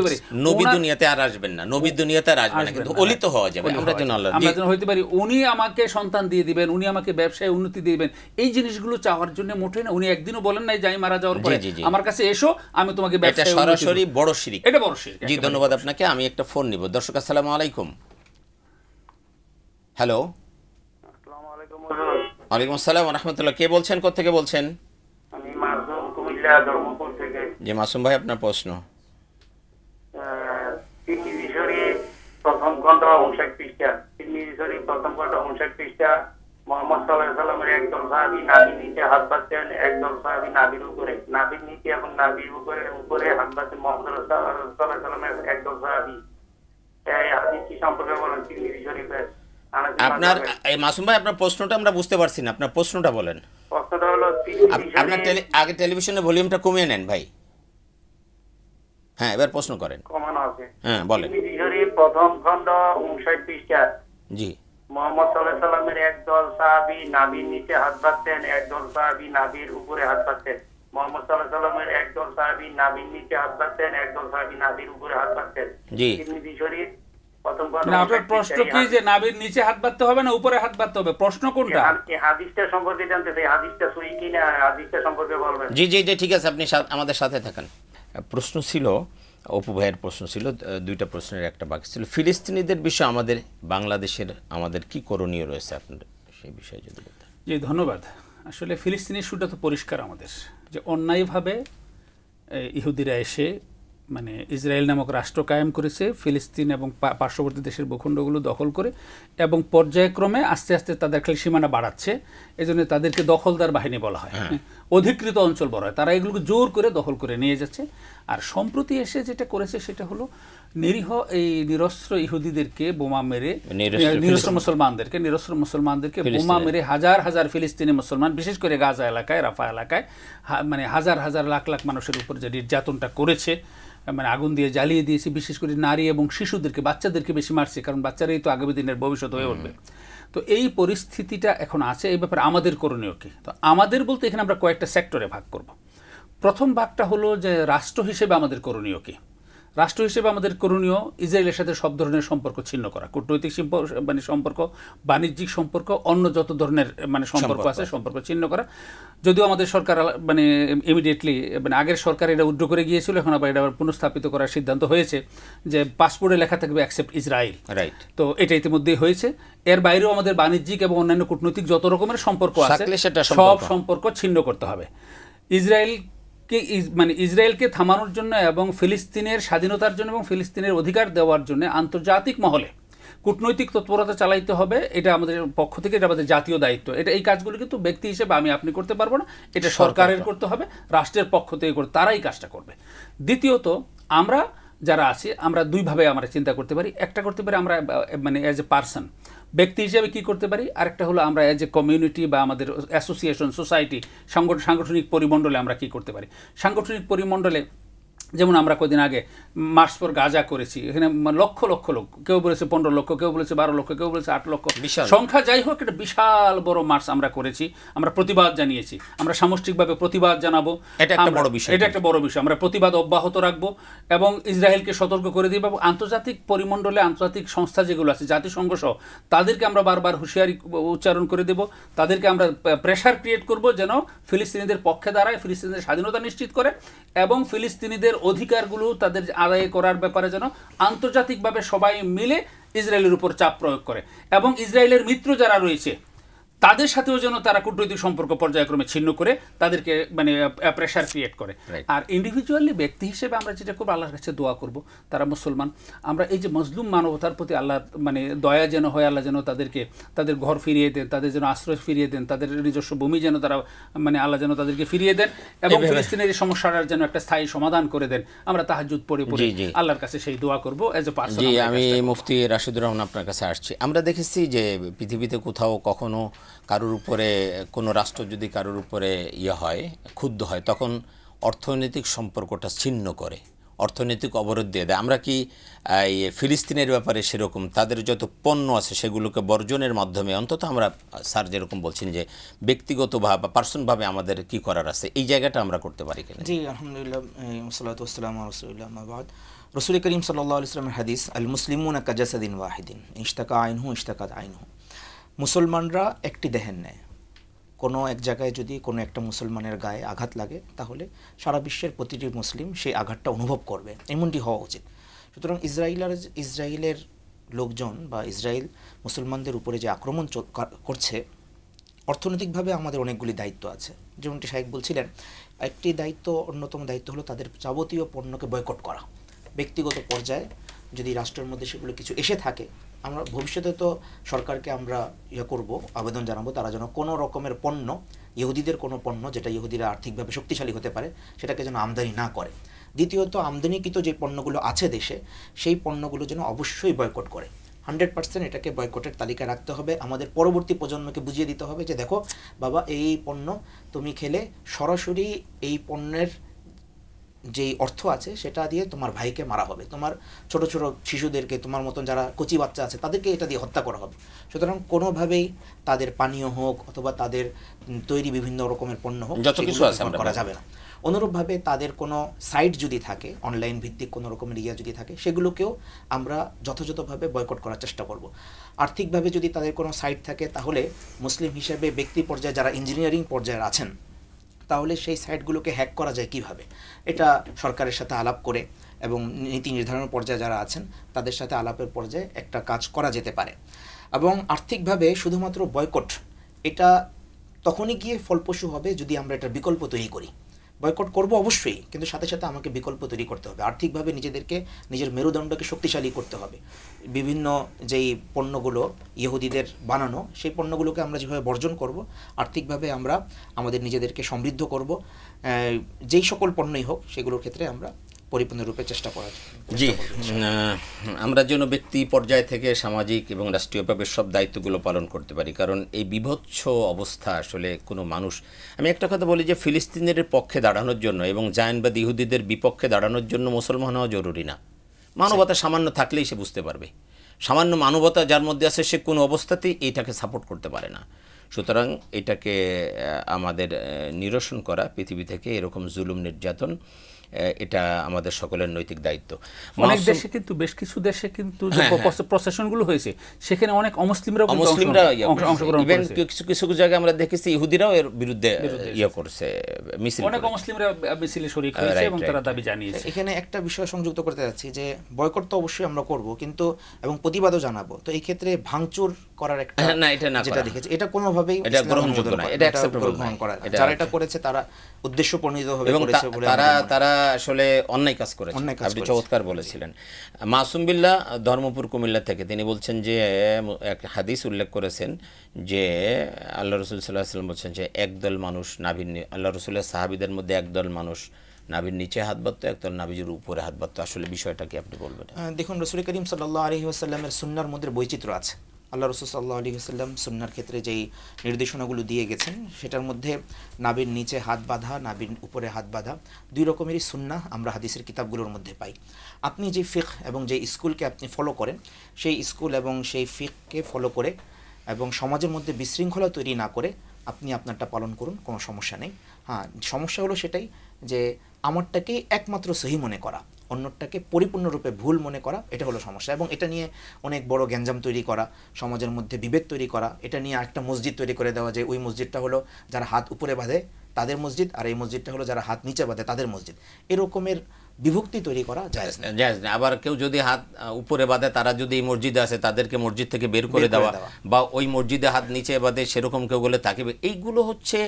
পারি। নবী দুনিয়াতে আর আসবেন না, নবী দুনিয়াতে আর আসবেন না, কিন্তু ওলি তো হওয়া যাবে, আমরা যেন আল্লাহ আমরা যেন হইতে পারি। উনি আমাকে সন্তান দিয়ে দিবেন, উনি আমাকে ব্যবসায় উন্নতি দিবেন, এই জিনিসগুলো চাওয়ার জন্য মোটেই না। উনি একদিনও বলেন নাই যে আমি মারা যাওয়ার পরে আমার কাছে এসো আমি তোমাকে ব্যবসায় উন্নতি দেব। সরাসরি বড় শিরক, এটা বড় শিরক। জি ধন্যবাদ আপনাকে। আমি একটা ফোন নিব। দর্শক আসসালামু আলাইকুম। হ্যালো, আসসালামু আলাইকুম। ওয়ালাইকুম আসসালাম ওয়া রাহমাতুল্লাহ। কে বলছেন, কোথা থেকে বলছেন? আমি মাসুম, কুমিল্লা ধর্মপুর থেকে। জি মাসুম ভাই, আপনার প্রশ্ন। তিরমিজি শরীফ প্রথম খণ্ড 59 পৃষ্ঠা, তিরমিজি শরীফ প্রথম খণ্ড 59 পৃষ্ঠা, মুহাম্মদ সাল্লাল্লাহু আলাইহি ওয়াসাল্লামের একদল সাহাবী নাভির নিচে হাত বাঁধতেন, একদল সাহাবী নাভির উপরে, নাভির নিচে এবং নাভির উপরে হাত বাঁধতেন মুহাম্মদ সাল্লাল্লাহু আলাইহি ওয়াসাল্লামের একদল সাহাবী। এই হাদিসটি সম্পর্কে বলেন তিরমিজি শরীফের। আপনার এই মাসুম ভাই, আপনার প্রশ্নটা আমরা বুঝতে পারছি না, আপনার প্রশ্নটা বলেন। প্রশ্নটা হলো আপনার আগে টেলিভিশনের ভলিউমটা কমিয়ে নেন ভাই। হ্যাঁ, এবার প্রশ্ন করেন। কমানো আছে। হ্যাঁ বলেন। তিরমিজি শরীফ প্রথম খণ্ড 59 পৃষ্ঠা। জি। মুহাম্মদ সাল্লাল্লাহু আলাইহি ওয়াসাল্লামের একদল সাহাবী নাভির নিচে হাত বাঁধতেন, একদল সাহাবী নাভির উপরে হাত বাঁধতেন। মুহাম্মদ সাল্লাল্লাহু আলাইহি ওয়াসাল্লামের একদল সাহাবী নাভির নিচে হাত বাঁধতেন, একদল সাহাবী নাভির উপরে হাত বাঁধতেন। জি। তিরমিজি শরীফ প্রথম খণ্ড। আপনার প্রশ্ন কি যে নাভির নিচে হাত বাঁধতে হবে না উপরে হাত বাঁধতে হবে? প্রশ্ন কোনটা? এই হাদিসটা সম্পর্কে জানতে চাই, হাদিসটা সহিহ কিনা, হাদিসটা সম্পর্কে বলবেন। জি জি জি, ঠিক আছে, আপনি আমাদের সাথে থাকেন। প্রশ্ন ছিল, অপু ভাইয়ের প্রশ্ন ছিল, দুইটা প্রশ্নের একটা বাকি ছিল। ফিলিস্তিনিদের বিষয়ে আমাদের বাংলাদেশের আমাদের কি করণীয় রয়েছে, আপনার সেই বিষয়ে যদি বলতেন। জি ধন্যবাদ। আসলে ফিলিস্তিনি ইস্যুটা তো পরিষ্কার আমাদের, যে অন্যায়ভাবে ইহুদিরা এসে মানে ইসরায়েল নামক রাষ্ট্র কায়েম করেছে, ফিলিস্তিন এবং পার্শ্ববর্তী দেশের ভূখণ্ডগুলো দখল করে, এবং পর্যায়ক্রমে আস্তে আস্তে তাদের খালি সীমানা বাড়াচ্ছে। এই জন্য তাদেরকে দখলদার বাহিনী বলা হয়, অধিকৃত অঞ্চল বলা হয়। তারা এগুলোকে জোর করে দখল করে নিয়ে যাচ্ছে। আর সম্প্রতি এসে যেটা করেছে সেটা হলো নিরীহ এই নিরস্ত্র ইহুদিদেরকে বোমা মেরে, নিরস্ত্র মুসলমানদেরকে বোমা মেরে হাজার হাজার ফিলিস্তিনি মুসলমান, বিশেষ করে গাজা এলাকায়, রাফা এলাকায়, মানে হাজার হাজার লাখ লাখ মানুষের উপর যে নির্যাতনটা করেছে, মানে আগুন দিয়ে জ্বালিয়ে দিয়েছে। বিশেষ করে নারী এবং শিশুদেরকে, বাচ্চাদেরকে বেশি মারছে, কারণ বাচ্চারাই তো আগামী দিনের ভবিষ্যৎ হয়ে উঠবে। তো এই পরিস্থিতিটা এখন আছে। এই ব্যাপারে আমাদের করণীয় কি? তো আমাদের বলতে এখানে আমরা কয়েকটা সেক্টরে ভাগ করব। প্রথম ভাগটা হলো যে রাষ্ট্র হিসেবে আমাদের করণীয় কি। রাষ্ট্র হিসেবে আমাদের করণীয় ইসরায়েলের সাথে সব ধরনের সম্পর্ক ছিন্ন করা, কূটনৈতিক মানে সম্পর্ক, বাণিজ্যিক সম্পর্ক, অন্য যত ধরনের মানে সম্পর্ক আছে সম্পর্ক ছিন্ন করা। যদিও আমাদের সরকার মানে ইমিডিয়েটলি, মানে আগের সরকার এটা উড্র করে গিয়েছিল, এখন আবার এটা পুনঃস্থাপিত করার সিদ্ধান্ত হয়েছে যে পাসপোর্টে লেখা থাকবে অ্যাকসেপ্ট ইসরায়েল। রাইট। তো এটা ইতিমধ্যেই হয়েছে। এর বাইরেও আমাদের বাণিজ্যিক এবং অন্যান্য কূটনৈতিক যত রকমের সম্পর্ক আছে সব সম্পর্ক ছিন্ন করতে হবে। মানে ইসরায়েলকে থামানোর জন্য এবং ফিলিস্তিনের স্বাধীনতার জন্য এবং ফিলিস্তিনের অধিকার দেওয়ার জন্য আন্তর্জাতিক মহলে কূটনৈতিক তৎপরতা চালাইতে হবে। এটা আমাদের পক্ষ থেকে, এটা আমাদের জাতীয় দায়িত্ব। এটা এই কাজগুলো কিন্তু ব্যক্তি হিসেবে আমি আপনি করতে পারবো না, এটা সরকারের করতে হবে, রাষ্ট্রের পক্ষ থেকে করতে, তারাই কাজটা করবে। দ্বিতীয়ত, আমরা যারা আছি আমরা দুইভাবে আমরা চিন্তা করতে পারি। একটা করতে পারি আমরা মানে অ্যাজ এ পার্সন, ব্যক্তি হিসেবে কি করতে পারি। আরেকটা হলো আমরা অ্যাজ এ কমিউনিটি বা আমাদের অ্যাসোসিয়েশন, সোসাইটি, সাংগঠনিক পরিমণ্ডলে আমরা কি করতে পারি। সাংগঠনিক পরিমণ্ডলে যেমন আমরা কদিন আগে মার্চ ফর গাজা করেছি, এখানে লক্ষ লক্ষ লোক, কেউ বলেছে 15 লক্ষ, কেউ বলেছে 12 লক্ষ, কেউ বলেছে 8 লক্ষ, সংখ্যা যাই হোক, একটা বিশাল বড় মার্চ আমরা করেছি, আমরা প্রতিবাদ জানিয়েছি, আমরা সামষ্টিকভাবে প্রতিবাদ জানাবো, এটা একটা বড় বিষয়, এটা একটা বড় বিষয়, আমরা প্রতিবাদ অব্যাহত রাখবো এবং ইসরায়েলকে সতর্ক করে দিব এবং আন্তর্জাতিক পরিমণ্ডলে আন্তর্জাতিক সংস্থা যেগুলো আছে, জাতিসংঘ সহ, তাদেরকে আমরা বারবার হুঁশিয়ারি উচ্চারণ করে দেব, তাদেরকে আমরা প্রেশার ক্রিয়েট করব যেন ফিলিস্তিনিদের পক্ষে দাঁড়ায়, ফিলিস্তিনিদের স্বাধীনতা নিশ্চিত করে এবং ফিলিস্তিনিদের অধিকারগুলো তাদের আদায় করার ব্যাপারে যেন আন্তর্জাতিকভাবে সবাই মিলে ইসরায়েলের উপর চাপ প্রয়োগ করে এবং ইসরায়েলের মিত্র যারা রয়েছে তাদের সাথেও যেন তারা কূটনৈতিক সম্পর্ক পর্যায়ক্রমে ছিন্ন করে তাদেরকে মানে প্রেশার ক্রিয়েট করে। আর ইন্ডিভিজুয়ালি ব্যক্তি হিসেবে আমরা যেটা করবো, আল্লাহর কাছে দোয়া করব, তারা মুসলমান, আমরা এই যে মজলুম মানবতার প্রতি আল্লাহ মানে দয়া যেন হয়, আল্লাহ যেন তাদেরকে তাদের ঘর ফিরিয়ে দেন, তাদের যেন আশ্রয় ফিরিয়ে দেন, তাদের নিজস্ব ভূমি যেন তারা মানে আল্লাহ যেন তাদেরকে ফিরিয়ে দেন এবং ফিলিস্তিনের এই সমস্যাটার যেন একটা স্থায়ী সমাধান করে দেন। আমরা তাহাজ্জুদ পড়ে পড়ে আল্লাহর কাছে সেই দোয়া করবো এজ এ পার্সন। আমি মুফতি রাশিদুর রহমান আপনার কাছে আসছি। আমরা দেখেছি যে পৃথিবীতে কোথাও কখনো কারোর উপরে কোনো রাষ্ট্র যদি কারোর উপরে হয়, ক্ষুব্ধ হয়, তখন অর্থনৈতিক সম্পর্কটা ছিন্ন করে, অর্থনৈতিক অবরোধ দিয়ে দেয়। আমরা কি এই ফিলিস্তিনের ব্যাপারে সেরকম তাদের যত পণ্য আছে সেগুলোকে বর্জনের মাধ্যমে অন্তত আমরা, স্যার যেরকম বলছেন যে ব্যক্তিগতভাবে বা পার্সনভাবে আমাদের কি করার আছে, এই জায়গাটা আমরা করতে পারি কিনা? জি, আলহামদুলিল্লাহ, সাল্লাতু ওয়াসসালামু আলা রাসূলিল্লাহ, আম্মা বাদ। রাসূল করিম সাল্লাল্লাহু আলাইহি ওয়াসাল্লামের হাদিস, আল মুসলিমুনা কাজাসাদিন ওয়াহিদিন ইশতাকা আইনহু ইশতাকাত আইনহু। মুসলমানরা একটি দেহের ন্যায়। কোনো এক জায়গায় যদি কোনো একটা মুসলমানের গায়ে আঘাত লাগে তাহলে সারা বিশ্বের প্রতিটি মুসলিম সেই আঘাতটা অনুভব করবে, এমনটি হওয়া উচিত। সুতরাং ইসরায়েলের লোকজন বা ইসরায়েল মুসলমানদের উপরে যে আক্রমণ করছে, অর্থনৈতিকভাবে আমাদের অনেকগুলি দায়িত্ব আছে। যেমনটি শাহেখ বলছিলেন, একটি দায়িত্ব, অন্যতম দায়িত্ব হলো তাদের যাবতীয় পণ্যকে বয়কট করা। ব্যক্তিগত পর্যায়ে যদি রাষ্ট্রের মধ্যে সেগুলো কিছু এসে থাকে, আমরা ভবিষ্যতে তো সরকারকে আমরা করব, আবেদন জানাবো তারা যেন কোনো রকমের পণ্য, ইহুদিদের কোনো পণ্য যেটা ইহুদিরা আর্থিকভাবে শক্তিশালী হতে পারে সেটাকে যেন আমদানি না করে। দ্বিতীয়ত, আমদানিকৃত যে পণ্যগুলো আছে দেশে, সেই পণ্যগুলো যেন অবশ্যই বয়কট করে। 100% এটাকে বয়কটের তালিকায় রাখতে হবে। আমাদের পরবর্তী প্রজন্মকে বুঝিয়ে দিতে হবে যে দেখো বাবা, এই পণ্য তুমি খেলে সরাসরি এই পণ্যের যেই অর্থ আছে সেটা দিয়ে তোমার ভাইকে মারা হবে, তোমার ছোট ছোট শিশুদেরকে, তোমার মতন যারা কচি বাচ্চা আছে তাদেরকে এটা দিয়ে হত্যা করা হবে। সুতরাং কোনোভাবেই তাদের পানীয় হোক অথবা তাদের তৈরি বিভিন্ন রকমের পণ্য হোক, যত কিছু আছে করা যাবে না। অনুরূপভাবে তাদের কোনো সাইট যদি থাকে, অনলাইন ভিত্তিক কোনো রকমের যদি থাকে, সেগুলোকেও আমরা যথাযথভাবে বয়কট করার চেষ্টা করব। আর্থিকভাবে যদি তাদের কোনো সাইট থাকে, তাহলে মুসলিম হিসেবে ব্যক্তি পর্যায়ে যারা ইঞ্জিনিয়ারিং পর্যায়ে আছেন, তাহলে সেই সাইটগুলোকে হ্যাক করা যায় কিভাবে, এটা সরকারের সাথে আলাপ করে এবং নীতি নির্ধারণ পর্যায়ে যারা আছেন তাদের সাথে আলাপের পর্যায়ে একটা কাজ করা যেতে পারে। এবং আর্থিকভাবে শুধুমাত্র বয়কট, এটা তখনই গিয়ে ফলপ্রসূ হবে যদি আমরা এটার বিকল্প তৈরি করি। বয়কট করব অবশ্যই, কিন্তু সাথে সাথে আমাকে বিকল্প তৈরি করতে হবে। আর্থিকভাবে নিজেদেরকে, নিজের মেরুদণ্ডকে শক্তিশালী করতে হবে। বিভিন্ন যেই পণ্যগুলো ইহুদিদের বানানো, সেই পণ্যগুলোকে আমরা যেভাবে বর্জন করব, আর্থিকভাবে আমরা আমাদের নিজেদেরকে সমৃদ্ধ করব। যেই সকল পণ্যই হোক সেগুলোর ক্ষেত্রে আমরা পরিপূর্ণরূপে চেষ্টা করার। জি, আমরা যেন ব্যক্তি পর্যায় থেকে সামাজিক এবং রাষ্ট্রীয়ভাবে সব দায়িত্বগুলো পালন করতে পারি। কারণ এই বিভৎস অবস্থা আসলে কোনো মানুষ, আমি একটা কথা বলি যে ফিলিস্তিনের পক্ষে দাঁড়ানোর জন্য এবং জায়নবাদ ইহুদিদের বিপক্ষে দাঁড়ানোর জন্য মুসলমান হওয়া জরুরি না। মানবতা সামান্য থাকলেই সে বুঝতে পারবে। সামান্য মানবতা যার মধ্যে আছে সে কোনো অবস্থাতেই এইটাকে সাপোর্ট করতে পারে না। সুতরাং এটাকে আমাদের নিরসন করা, পৃথিবী থেকে এরকম জুলুম নির্যাতন, এটা আমাদের সকলের নৈতিক দায়িত্ব। অনেক দেশে কিন্তু, বেশ কিছু দেশে কিন্তু যে প্রসেশনগুলো হয়েছে সেখানে অনেক অমুসলিমরা অংশগ্রহণ করেছে। কিছু কিছু জায়গায় আমরা দেখেছি ইহুদিরাও এর বিরুদ্ধে করছে, মিছিল, অনেক অমুসলিমরা মিছিলে শরীক হয়েছে এবং তারা দাবি জানিয়েছে। এখানে একটা বিষয় সংযুক্ত করতে যাচ্ছি যে বয়কট তো অবশ্যই আমরা করব, কিন্তু এবং প্রতিবাদও জানাবো। তো এই ক্ষেত্রে ভাঙচুর করার একটা, না, এটা না, যেটা দেখেছি এটা কোনোভাবেই গ্রহণযোগ্য না, এটা অ্যাকসেপ্টেবল না। যারা এটা করেছে তারা উদ্দেশ্যপ্রণোদিতভাবে করেছে বলে তারা আসলে অন্যায় কাজ করেছে। আপনি চমৎকার বলেছিলেন। মাসুম বিল্লাহ ধর্মপুর কুমিল্লা থেকে তিনি বলছেন যে এক হাদিস উল্লেখ করেছেন যে আল্লাহ রসুল সাল্লাল্লাহু আলাইহি ওয়াসাল্লাম বলছেন যে একদল মানুষ নাভির, আল্লাহ রসুলের সাহাবীদের মধ্যে একদল মানুষ নাভির নিচে হাত বাঁধতো, একদল নাভির উপরে হাত বাঁধতো। আসলে বিষয়টা কি আপনি বলবেন? দেখুন, রাসূল করিম সাল্লাল্লাহু আলাইহি ওয়াসাল্লামের সুন্নাহর মধ্যে বৈচিত্র্য আছে। আল্লাহ রাসূল সাল্লাল্লাহু আলাইহি ওয়াসাল্লাম সুন্নাহর ক্ষেত্রে যেই নির্দেশনাগুলো দিয়ে গেছেন সেটার মধ্যে নাভির নিচে হাত বাঁধা, নাভির উপরে হাত বাঁধা, দুই রকমেরই সুন্নাহ আমরা হাদিসের কিতাবগুলোর মধ্যে পাই। আপনি যে ফিকহ এবং যে স্কুলকে আপনি ফলো করেন, সেই স্কুল এবং সেই ফিকহকে ফলো করে এবং সমাজের মধ্যে বিশৃঙ্খলা তৈরি না করে আপনি আপনারটা পালন করুন, কোনো সমস্যা নেই। হ্যাঁ, সমস্যা হলো সেটাই যে আমারটাকে একমাত্র সহি মনে করা, অন্যটাকে পরিপূর্ণরূপে ভুল মনে করা, এটা হলো সমস্যা। এবং এটা নিয়ে অনেক বড় গ্যাঞ্জাম তৈরি করা, সমাজের মধ্যে বিভেদ তৈরি করা, এটা নিয়ে একটা মসজিদ তৈরি করে দেওয়া যে ওই মসজিদটা হলো যারা হাত উপরে বাঁধে তাদের মসজিদ, আর এই মসজিদটা হলো যারা হাত নিচে বাঁধে তাদের মসজিদ, এরকমের বিভক্তি তৈরি করা জায়েজ না। জায়েজ না। আবার কেউ যদি হাত উপরে বাঁধে, তারা যদি এই মসজিদে আসে তাদেরকে মসজিদ থেকে বের করে দেওয়া, বা ওই মসজিদে হাত নিচে বাঁধে সেরকম কেউ বলে তাকে, এইগুলো হচ্ছে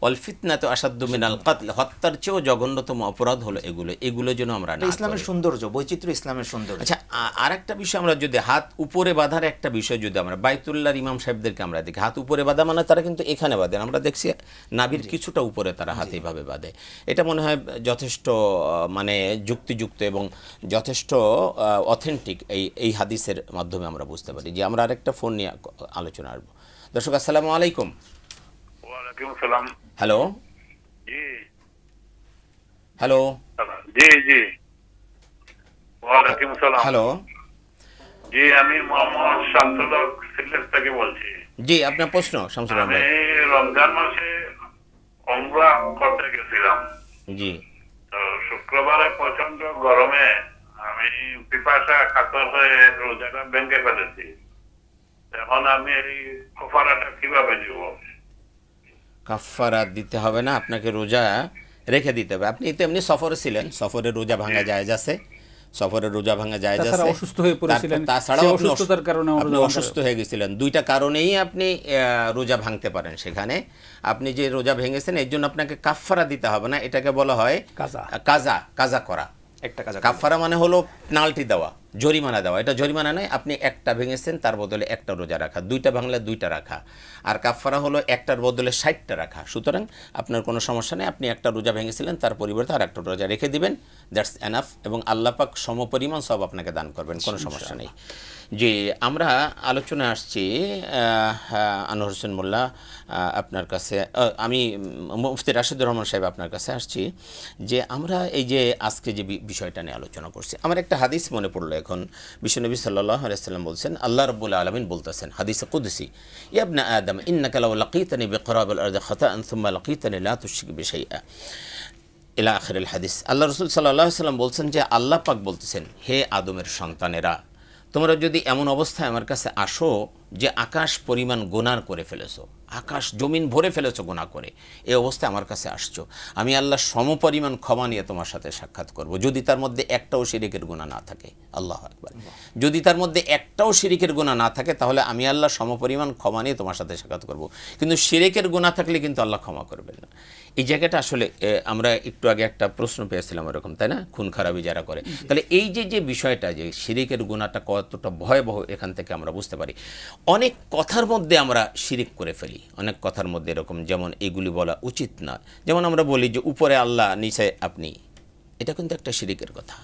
অল ফিতনাতু আশাদ্দু মিনাল কতল, হত্যার চেয়েও জঘন্যতম অপরাধ হলো এগুলো। এগুলো যেন আমরা না, ইসলামের সৌন্দর্য, বৈচিত্র্য ইসলামের সৌন্দর্য। আচ্ছা, আর একটা বিষয়, আমরা যদি হাত উপরে বাঁধার একটা বিষয় যদি আমরা বাইতুল্লাহর ইমাম সাহেবদেরকে আমরা দেখি, হাত উপরে বাঁধা মানে তারা কিন্তু এখানে বাঁধেন, আমরা দেখছি নাভির কিছুটা উপরে তারা হাত এইভাবে বাঁধে। এটা মনে হয় যথেষ্ট মানে যুক্তিযুক্ত এবং যথেষ্ট অথেন্টিক এই হাদিসের মাধ্যমে আমরা বুঝতে পারি। যে আমরা আরেকটা ফোন নিয়ে আলোচনা আসবো। দর্শক আসসালামু আলাইকুম। ওয়ালাইকুম সালাম। হ্যালো, জি হ্যালো, জি জি ওয়ালাইকুম সালাম। হ্যালো, জি আমি মোহাম্মদ শামসুল হক সিলেট থেকে বলছি। জি আপনার প্রশ্ন। শামসুল আমি ভাই, রমজান মাসে উমরা করতে গেছিলাম। জি, তো শুক্রবারে প্রচন্ড গরমে আমি পিপাসা কাতর হয়ে রোজাটা ভেঙে ফেলেছি। এখন আমি এই কাফারাটা কিভাবে দিব? কাফারা দিতে হবে না, আপনাকে রোজা রেখে দিতে হবে। আপনি তো এমনি সফরে ছিলেন, সফরে রোজা ভাঙা জায়েজ আছে, সফরে রোজা ভাঙা জায়েজ আছে। তাছাড়া অসুস্থ হয়ে পড়েছিলেন, তাছাড়াও সেই অসুস্থতার কারণে আপনি অসুস্থ হয়ে গেছিলেন, দুইটা কারণেই আপনি রোজা ভাঙতে পারেন। সেখানে আপনি যে রোজা ভেঙেছেন এর জন্য আপনাকে কাফারা দিতে হবে না, এটাকে বলা হয় কাজা করা। একটা কাজ, কাফারা মানে হলো পেনাল্টি দেওয়া, জরিমানা দেওয়া। এটা জরিমানা নয়, আপনি একটা ভেঙেছেন তার বদলে একটা রোজা রাখা, দুইটা ভাঙলে দুইটা রাখা। আর কাফারা হলো একটার বদলে 60টা রাখা। সুতরাং আপনার কোনো সমস্যা নেই, আপনি একটা রোজা ভেঙেছিলেন তার পরিবর্তে আর একটা রোজা রেখে দিবেন, দ্যাটস এনাফ। এবং আল্লাহ পাক সমপরিমাণ সব আপনাকে দান করবেন, কোনো সমস্যা নেই। জি, আমরা আলোচনায় আসছি আনোয়ার হোসেন মোল্লা আপনার কাছে, আমি মুফতি রাশিদুর রহমান সাহেব আপনার কাছে আসছি যে আমরা এই যে আজকে যে বিষয়টা নিয়ে আলোচনা করছি, আমার একটা হাদিস মনে পড়লো এখন। বিশ্বনবী সাল্লাল্লাহু আলাইহি ওয়াসাল্লাম বলছেন, আল্লাহ রাব্বুল আলামিন বলতেছেন হাদিসে কুদসি, ইয়া ইবনা আদম ইন্নাকা লাউ লাকিতানি বিকরাবিল আরদি খাতাআন সুম্মা লাকিতানি লা তুশরিক বি শাইআ ইলা আখিরিল হাদিস। আল্লাহ রাসূল সাল্লাল্লাহু আলাইহি ওয়াসাল্লাম বলছেন যে আল্লাহ পাক বলতেছেন, হে আদমের সন্তানেরা, তোমরা যদি এমন অবস্থায় আমার কাছে আসো যে আকাশ পরিমাণ গুনাহ করে ফেলেছো, আকাশ জমিন ভরে ফেলেছো গুনাহ করে, এই অবস্থায় আমার কাছে আসছো, আমি আল্লাহ সমপরিমাণ ক্ষমা নিয়ে তোমার সাথে সাক্ষাৎ করব, যদি তার মধ্যে একটাও শিরিকের গুনাহ না থাকে। আল্লাহু আকবার। যদি তার মধ্যে একটাও শিরিকের গুনাহ না থাকে তাহলে আমি আল্লাহ সমপরিমাণ ক্ষমা নিয়ে তোমার সাথে সাক্ষাৎ করব। কিন্তু শিরিকের গুনাহ থাকলে কিন্তু আল্লাহ ক্ষমা করবেন না। এই জায়গাটা আসলে আমরা একটু আগে একটা প্রশ্ন পেয়েছিলাম এরকম, তাই না, খুন খারাপি যারা করে। তাহলে এই যে বিষয়টা, যে শিরিকের গুনাহটা কতটা ভয়াবহ, এখান থেকে আমরা বুঝতে পারি। অনেক কথার মধ্যে আমরা শিরিক করে ফেলি, অনেক কথার মধ্যে এরকম, যেমন এগুলি বলা উচিত না। যেমন আমরা বলি যে উপরে আল্লাহ নিচে আপনি, এটা কিন্তু একটা শিরিকের কথা।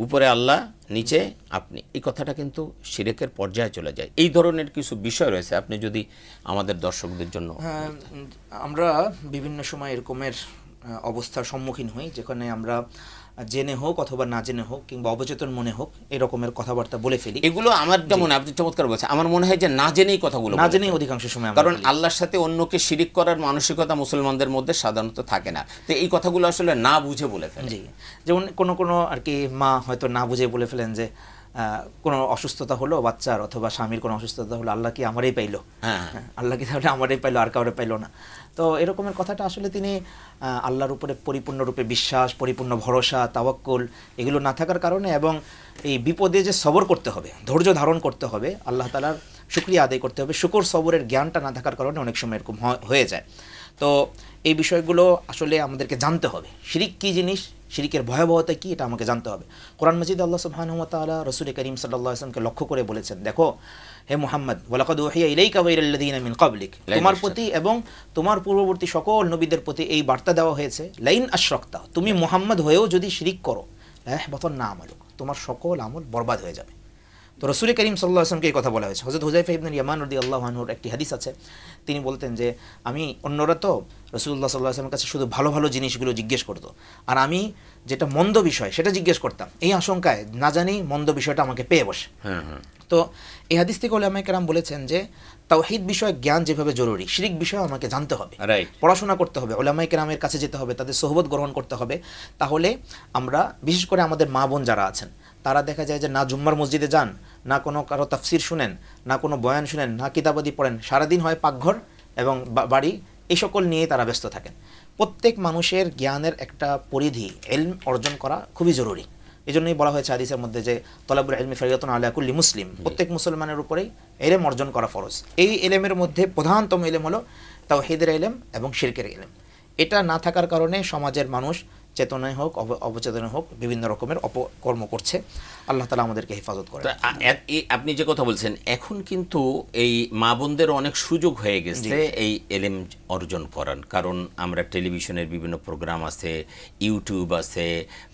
উপরে আল্লাহ নিচে আপনি, এই কথাটা কিন্তু শিরিকের পর্যায়ে চলে যায়। এই ধরনের কিছু বিষয় রয়েছে, আপনি যদি আমাদের দর্শকদের জন্য। আমরা বিভিন্ন সময় এরকমের অবস্থার সম্মুখীন হই যেখানে আমরা জেনে হোক অথবা না জেনে হোক কিংবা অবচেতন মনে হোক এরকমের কথাবার্তা বলে ফেলি। এগুলো আমার যেমন আপনি চমৎকার বলছেন, আমার মনে হয় যে না জেনেই কথাগুলো, না জেনেই অধিকাংশ সময়, কারণ আল্লাহর সাথে অন্যকে শিরিক করার মানসিকতা মুসলমানদের মধ্যে সাধারণত থাকে না। তো এই কথাগুলো আসলে না বুঝে বলে ফেলে। জি, যেমন কোনো আর কি মা হয়তো না বুঝে বলে ফেলেন যে কোনো অসুস্থতা হলো বাচ্চার অথবা স্বামীর কোনো অসুস্থতা হলো, আল্লাহ কি আমারই পাইলো? আল্লাহ কি তাহলে আমারই পাইলো, আর কাউরে পাইলো না? তো এরকমের কথাটা আসলে তিনি আল্লাহর উপরে পরিপূর্ণরূপে বিশ্বাস, পরিপূর্ণ ভরসা, তাওয়াক্কুল এগুলো না থাকার কারণে, এবং এই বিপদে যে সবর করতে হবে, ধৈর্য ধারণ করতে হবে, আল্লাহ তাআলার শুকরিয়া আদায় করতে হবে, শুকর সবরের জ্ঞানটা না থাকার কারণে অনেক সময় এরকম হয়ে যায়। তো এই বিষয়গুলো আসলে আমাদেরকে জানতে হবে। শিরিক কী জিনিস, শিরিকের ভয়াবহতা কী, এটা আমাকে জানতে হবে। কোরআন মাজিদে আল্লাহ সুবহানাহু ওয়া তাআলা রাসূল করিম সাল্লাল্লাহু আলাইহি ওয়াসাল্লামকে লক্ষ্য করে বলেছেন, দেখো হে মুহাম্মদ, ওয়ালাকাদ উহিয়া ইলাইকা ওয়া ইলাল্লাযীনা মিন ক্বাবলিক, তোমার প্রতি এবং তোমার পূর্ববর্তী সকল নবীদের প্রতি এই বার্তা দেওয়া হয়েছে, লাইন আশরাকতা, তুমি মুহাম্মদ হয়েও যদি শিরিক করো, লাহবাতান্না আমালুক, তোমার সকল আমল বরবাদ হয়ে যাবে। তো রাসূল করিম সাল্লাল্লাহু আলাইহি ওয়াসাল্লামকে এই কথা বলা হয়েছে। হযরত হুযায়ফা ইবনে ইয়ামান রাদিয়াল্লাহু আনহুর একটি হাদিস আছে, তিনি বলতেন যে আমি অন্যরা তো রাসূলুল্লাহ সাল্লাল্লাহু আলাইহি ওয়াসাল্লামের কাছে শুধু ভালো ভালো জিনিসগুলো জিজ্ঞেস করতো, আর আমি যেটা মন্দ বিষয় সেটা জিজ্ঞেস করতাম, এই আশঙ্কায় না জানি মন্দ বিষয়টা আমাকে পেয়ে বসে। তো এই হাদিস থেকে উলামায়ে কেরাম বলেছেন যে তাওহীদ বিষয়ক জ্ঞান যেভাবে জরুরি, শিরক বিষয় আমাকে জানতে হবে, পড়াশোনা করতে হবে, উলামায়ে কেরামের কাছে যেতে হবে, তাদের সোহবত গ্রহণ করতে হবে। তাহলে আমরা বিশেষ করে আমাদের মা বোন যারা আছেন তারা দেখা যায় যে না জুম্মার মসজিদে যান, না কোনো কারো তাফসির শুনেন, না কোনো বয়ান শুনেন, না কিতাবাদি পড়েন, সারাদিন হয় পাকঘর এবং বাড়ি এই সকল নিয়ে তারা ব্যস্ত থাকেন। প্রত্যেক মানুষের জ্ঞানের একটা পরিধি ইলম অর্জন করা খুবই জরুরি। এই জন্যই বলা হয়েছে হাদিসের মধ্যে যে তলাবুল ইলমি ফারিদাতুন আলা কুল্লি মুসলিম, প্রত্যেক মুসলমানের উপরেই ইলম অর্জন করা ফরজ। এই ইলমের মধ্যে প্রধানতম ইলম হলো তাওহীদের ইলম এবং শিরকের ইলম। এটা না থাকার কারণে সমাজের মানুষ চেতনায় হোক অবচেতনায় হোক বিভিন্ন রকমের অপকর্ম করছে। আল্লাহ তাআলা আমাদেরকে হেফাজত করে। আপনি যে কথা বলছেন, এখন কিন্তু এই মা বোনদের অনেক সুযোগ হয়ে গেছে এই এলএম অর্জন করার, কারণ আমরা টেলিভিশনের বিভিন্ন প্রোগ্রাম আছে, ইউটিউব আছে,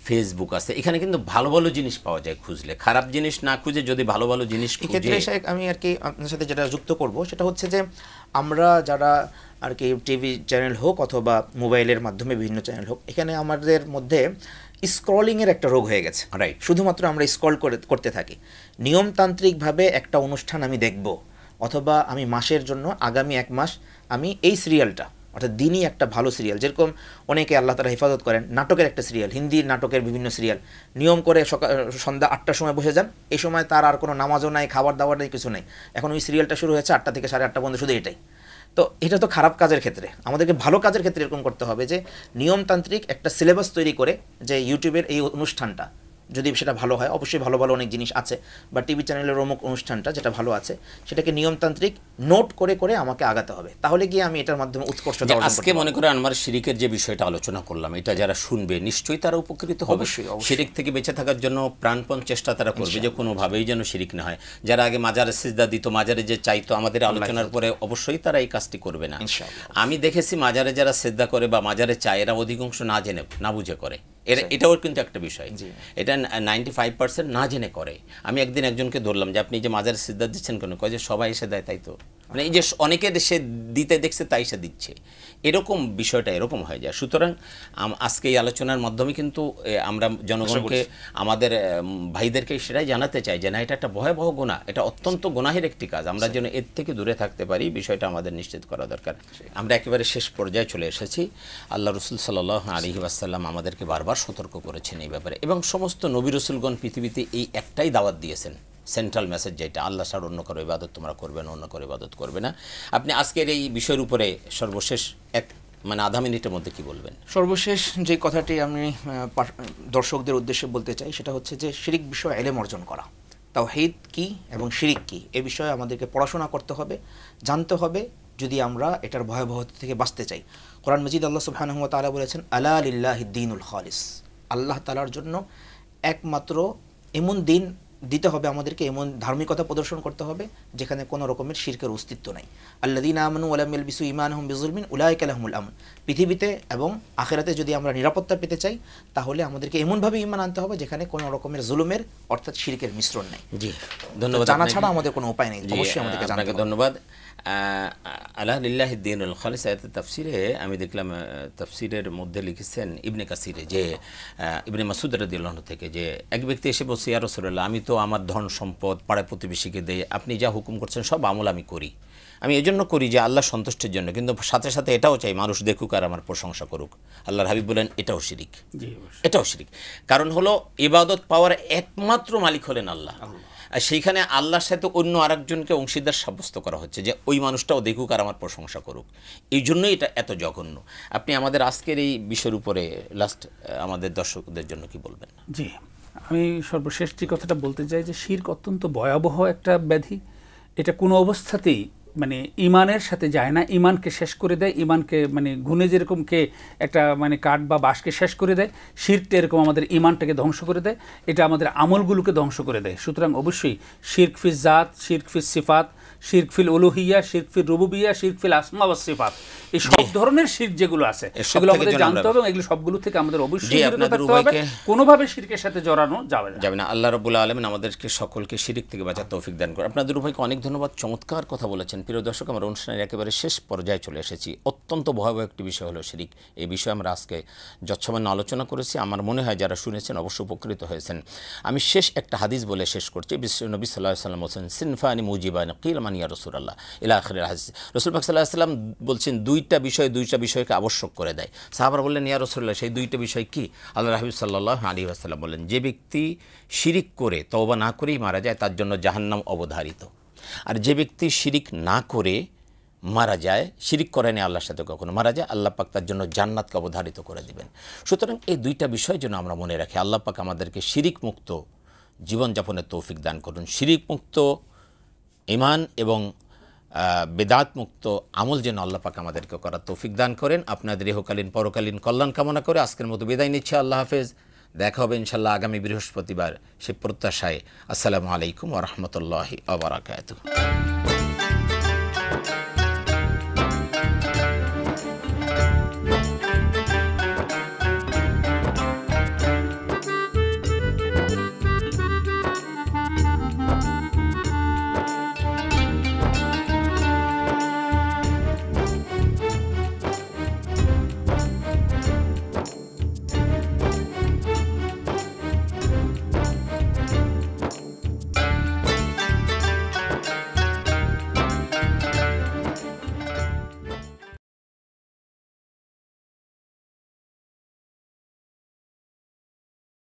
ফেসবুক আছে, এখানে কিন্তু ভালো ভালো জিনিস পাওয়া যায় খুঁজলে, খারাপ জিনিস না খুঁজে যদি ভালো ভালো জিনিস খুঁজে। এক্ষেত্রে আমি আর কি আপনার সাথে যেটা যুক্ত করব সেটা হচ্ছে যে আমরা যারা আর কি টিভি চ্যানেল হোক অথবা মোবাইলের মাধ্যমে বিভিন্ন চ্যানেল হোক, এখানে আমাদের মধ্যে স্ক্রলিংয়ের একটা রোগ হয়ে গেছে। শুধুমাত্র আমরা স্ক্রল করতে থাকি। নিয়মতান্ত্রিকভাবে একটা অনুষ্ঠান আমি দেখব, অথবা আমি মাসের জন্য আগামী 1 মাস আমি এই সিরিয়ালটা, অর্থাৎ দিনই একটা ভালো সিরিয়াল, যেরকম অনেকে আল্লাহ তাআলা হেফাজত করেন নাটকের একটা সিরিয়াল, হিন্দি নাটকের বিভিন্ন সিরিয়াল, নিয়ম করে সন্ধ্যা 8টার সময় বসে যান, এই সময় তার আর কোনো নামাজও নাই, খাবার দাবার নেই, কিছু নেই। এখন ওই সিরিয়ালটা শুরু হয়েছে 8টা থেকে 8:30 পর্যন্ত, শুধু এটাই। তো এটা তো খারাপ কাজের ক্ষেত্রে। আমাদেরকে ভালো কাজের ক্ষেত্রে এরকম করতে হবে যে নিয়মতান্ত্রিক একটা সিলেবাস তৈরি করে, যে ইউটিউবের এই অনুষ্ঠানটা যদি সেটা ভালো হয়, অবশ্যই ভালো ভালো অনেক জিনিস আছে, বা টিভি চ্যানেলের অমুক অনুষ্ঠানটা যেটা ভালো আছে সেটাকে নিয়মতান্ত্রিক নোট করে করে আমাকে আগাতে হবে, তাহলে গিয়ে আমি এটার মাধ্যমে উৎকর্ষতা অর্জন করতে পারব। আজকে মনে করে আমার শিরকের যে বিষয়টা আলোচনা করলাম, এটা যারা শুনবে নিশ্চয়ই তারা উপকৃত হবে। শিরক থেকে বেঁচে থাকার জন্য প্রাণপণ চেষ্টা তারা করবে যে কোনোভাবেই যেন শিরক না হয়। যারা আগে মাজারে সিজদা দিত, মাজারে যে চাইতো, আমাদের আলোচনার পরে অবশ্যই তারা এই কাজটি করবে না। আমি দেখেছি মাজারে যারা সিজদা করে বা মাজারে চায়, এরা অধিকাংশ না জেনে না বুঝে করে। এটাও কিন্তু একটা বিষয়, এটা 95% না জেনে করে। আমি একদিন একজনকে ধরলাম যে আপনি যে মাজারে সিজদা দিচ্ছেন কেন? কয় যে সবাই এসে দেয়, তাই তো। মানে এই যে অনেকের সে দিতে দেখছে তাই সে দিচ্ছে, এরকম বিষয়টা এরকম হয়ে যায়। সুতরাং আজকে এই আলোচনার মাধ্যমে কিন্তু আমরা জনগণকে, আমাদের ভাইদেরকে সেটাই জানাতে চাই যে না, এটা একটা ভয়াবহ গুনাহ, এটা অত্যন্ত গুনাহের একটি কাজ। আমরা যেন এর থেকে দূরে থাকতে পারি, বিষয়টা আমাদের নিশ্চিত করা দরকার। আমরা একেবারে শেষ পর্যায়ে চলে এসেছি। আল্লাহ রাসূল সাল্লাল্লাহু আলাইহি ওয়াসাল্লাম আমাদেরকে বারবার সতর্ক করেছেন এই ব্যাপারে, এবং সমস্ত নবী রাসূলগণ পৃথিবীতে এই একটাই দাওয়াত দিয়েছেন, সেন্ট্রাল মেসেজ যেটা, আল্লাহ ছাড়া অন্য কারো ইবাদত তোমরা করবে না, অন্য কারো ইবাদত করবে না। আপনি আজকের এই বিষয়ের উপরে সর্বশেষ আধা মিনিটের মধ্যে কি বলবেন? সর্বশেষ যে কথাটি আমি দর্শকদের উদ্দেশ্যে বলতে চাই সেটা হচ্ছে যে শিরক বিষয়ে ইলম অর্জন করা, তাওহীদ কি এবং শিরক কি, এ বিষয়ে আমাদেরকে পড়াশোনা করতে হবে, জানতে হবে, যদি আমরা এটার ভয়াবহতা থেকে বাঁচতে চাই। কোরআন মাজিদ আল্লাহ সুবহানাহু ওয়া তাআলা বলেছেন, আলা লিল্লাহিদ দীনুল খালিস, আল্লাহ তাআলার জন্য একমাত্র এমন দিন দিতে হবে আমাদেরকে, এমন ধার্মিকতা প্রদর্শন করতে হবে যেখানে কোনো রকমের শিরকের অস্তিত্ব নাই। আল্লাযীনা আমানু ওয়া লাম ইয়ালবিসু ঈমানাহুম বিযুলমিন উলাইকা লাহুমুল আমন। পৃথিবীতে এবং আখিরাতে যদি আমরা নিরাপত্তা পেতে চাই, তাহলে আমাদেরকে এমনভাবে ঈমান আনতে হবে যেখানে কোনো রকমের জুলুমের অর্থাৎ শিরকের মিশ্রণ নেই। জি, ধন্যবাদ। জানা ছাড়া আমাদের কোনো উপায় নেই, অবশ্যই আমাদেরকে জানতে হবে। ধন্যবাদ। আলা লিল্লাহিদ দীনুল খালিস আয়াতের তাফসিরে আমি দেখলাম, তাফসিরের মধ্যে লিখেছেন ইবনে কাসিরে, যে ইবনে মাসউদ রাদিয়াল্লাহু আনহু থেকে, যে এক ব্যক্তি এসে বলছে, ইয়া রাসূলুল্লাহ, আমি তো আমার ধন সম্পদ পাড়া প্রতিবেশীকে দেই, আপনি যা হুকুম করছেন সব আমল আমি করি, আমি এই জন্য করি যে আল্লাহ সন্তুষ্টির জন্য, কিন্তু সাথে সাথে এটাও চাই মানুষ দেখুক আর আমার প্রশংসা করুক। আল্লাহর হাবিব বলেন এটাও শিরিক, এটাও শিরিক। কারণ হলো ইবাদত পাওয়ার একমাত্র মালিক হলেন আল্লাহ, আর সেইখানে আল্লাহর সাথে অন্য আরেকজনকে অংশীদার সাব্যস্ত করা হচ্ছে, যে ওই মানুষটাও দেখুক আর আমার প্রশংসা করুক। এই জন্যই এটা এত জঘন্য। আপনি আমাদের আজকের এই বিষয়ের উপরে লাস্ট আমাদের দর্শকদের জন্য কি বলবেন? জি, আমি সর্বশেষ যে কথাটা বলতে চাই যে শিরক অত্যন্ত ভয়াবহ একটা ব্যাধি, এটা কোনো অবস্থাতেই মানে ইমানের সাথে যায় না, ইমানকে শেষ করে দেয়, ইমানকে মানে গুণে যেরকম কে একটা মানে কাঠ বা বাঁশকে শেষ করে দেয়, শিরকটা এরকম আমাদের ইমানটাকে ধ্বংস করে দেয়, এটা আমাদের আমলগুলোকে ধ্বংস করে দেয়। সুতরাং অবশ্যই শিরক ফিস জাত, শিরক ফিস সিফাত, শিরক ফিল উলুহিয়া, শিরক ফিল রুবুবিয়া, শিরক ফিল আসমা ওয়াস সিফাত, এই সব ধরনের শিরক যেগুলো আছে সেগুলো আমাদের জানতে হবে এবং এগুলো সবগুলো থেকে আমাদের অবশ্যই বিরত থাকতে হবে। কোনোভাবে শিরকের সাথে জড়ানো যাবে না। আল্লাহ রাব্বুল আলামিন আমাদেরকে সকলকে শিরক থেকে বাঁচার তৌফিক দান করুন। আপনাদের উভয়কে অনেক ধন্যবাদ, চমৎকার কথা বলেছেন। প্রিয় দর্শক, আমরা অনুষ্ঠানের একেবারে শেষ পর্যায়ে চলে এসেছি। অত্যন্ত ভয়াবহ একটি বিষয় হলো শিরক। এই বিষয়ে আমরা আজকে যৎসামান্য আলোচনা করেছি। আমার মনে হয় যারা শুনেছেন অবশ্যই উপকৃত হয়েছেন। আমি শেষ একটা হাদিস বলে শেষ করছি। নবী সাল্লাল্লাহু আলাইহি ওয়াসাল্লাম বলেছেন, সিনফানি মুজিবানি কিল মান ইয়া রাসূলুল্লাহ ইলা আখিরিল হাদিস। রাসূল পাক সাল্লাল্লাহু আলাইহি ওয়াসাল্লাম বলছেন দুইটা বিষয়কে আবশ্যক করে দেয়। সাহাবারা বললেন, ইয়া রাসূলুল্লাহ, সেই দুইটা বিষয় কি? আল্লাহর হাবিব সাল্লাল্লাহু আলাইহি ওয়াসাল্লাম বললেন, যে ব্যক্তি শিরিক করে তওবা না করেই মারা যায় তার জন্য জাহান্নাম অবধারিত, আর যে ব্যক্তি শিরিক না করে মারা যায়, শিরিক করে না আল্লাহর সাথে কখনো মারা যায়, আল্লাহ পাক তার জন্য জান্নাতকে অবধারিত করে দিবেন। সুতরাং এই দুইটা বিষয় যেন আমরা মনে রাখি। আল্লাহ পাক আমাদেরকে শিরিক মুক্ত জীবনযাপনের তৌফিক দান করুন। শিরিক মুক্ত ঈমান এবং বেদাত মুক্ত আমল যেন আল্লাহ পাক আমাদেরকে করার তৌফিক দান করেন। আপনাদের ইহকালীন পরকালীন কল্যাণ কামনা করে আজকের মতো বিদায় নিচ্ছি। আল্লাহ হাফেজ। দেখা হবে ইনশাআল্লাহ আগামী বৃহস্পতিবার, সে প্রত্যাশায়। আসসালামু আলাইকুম ওয়া রাহমাতুল্লাহি ওয়া বারাকাতুহু।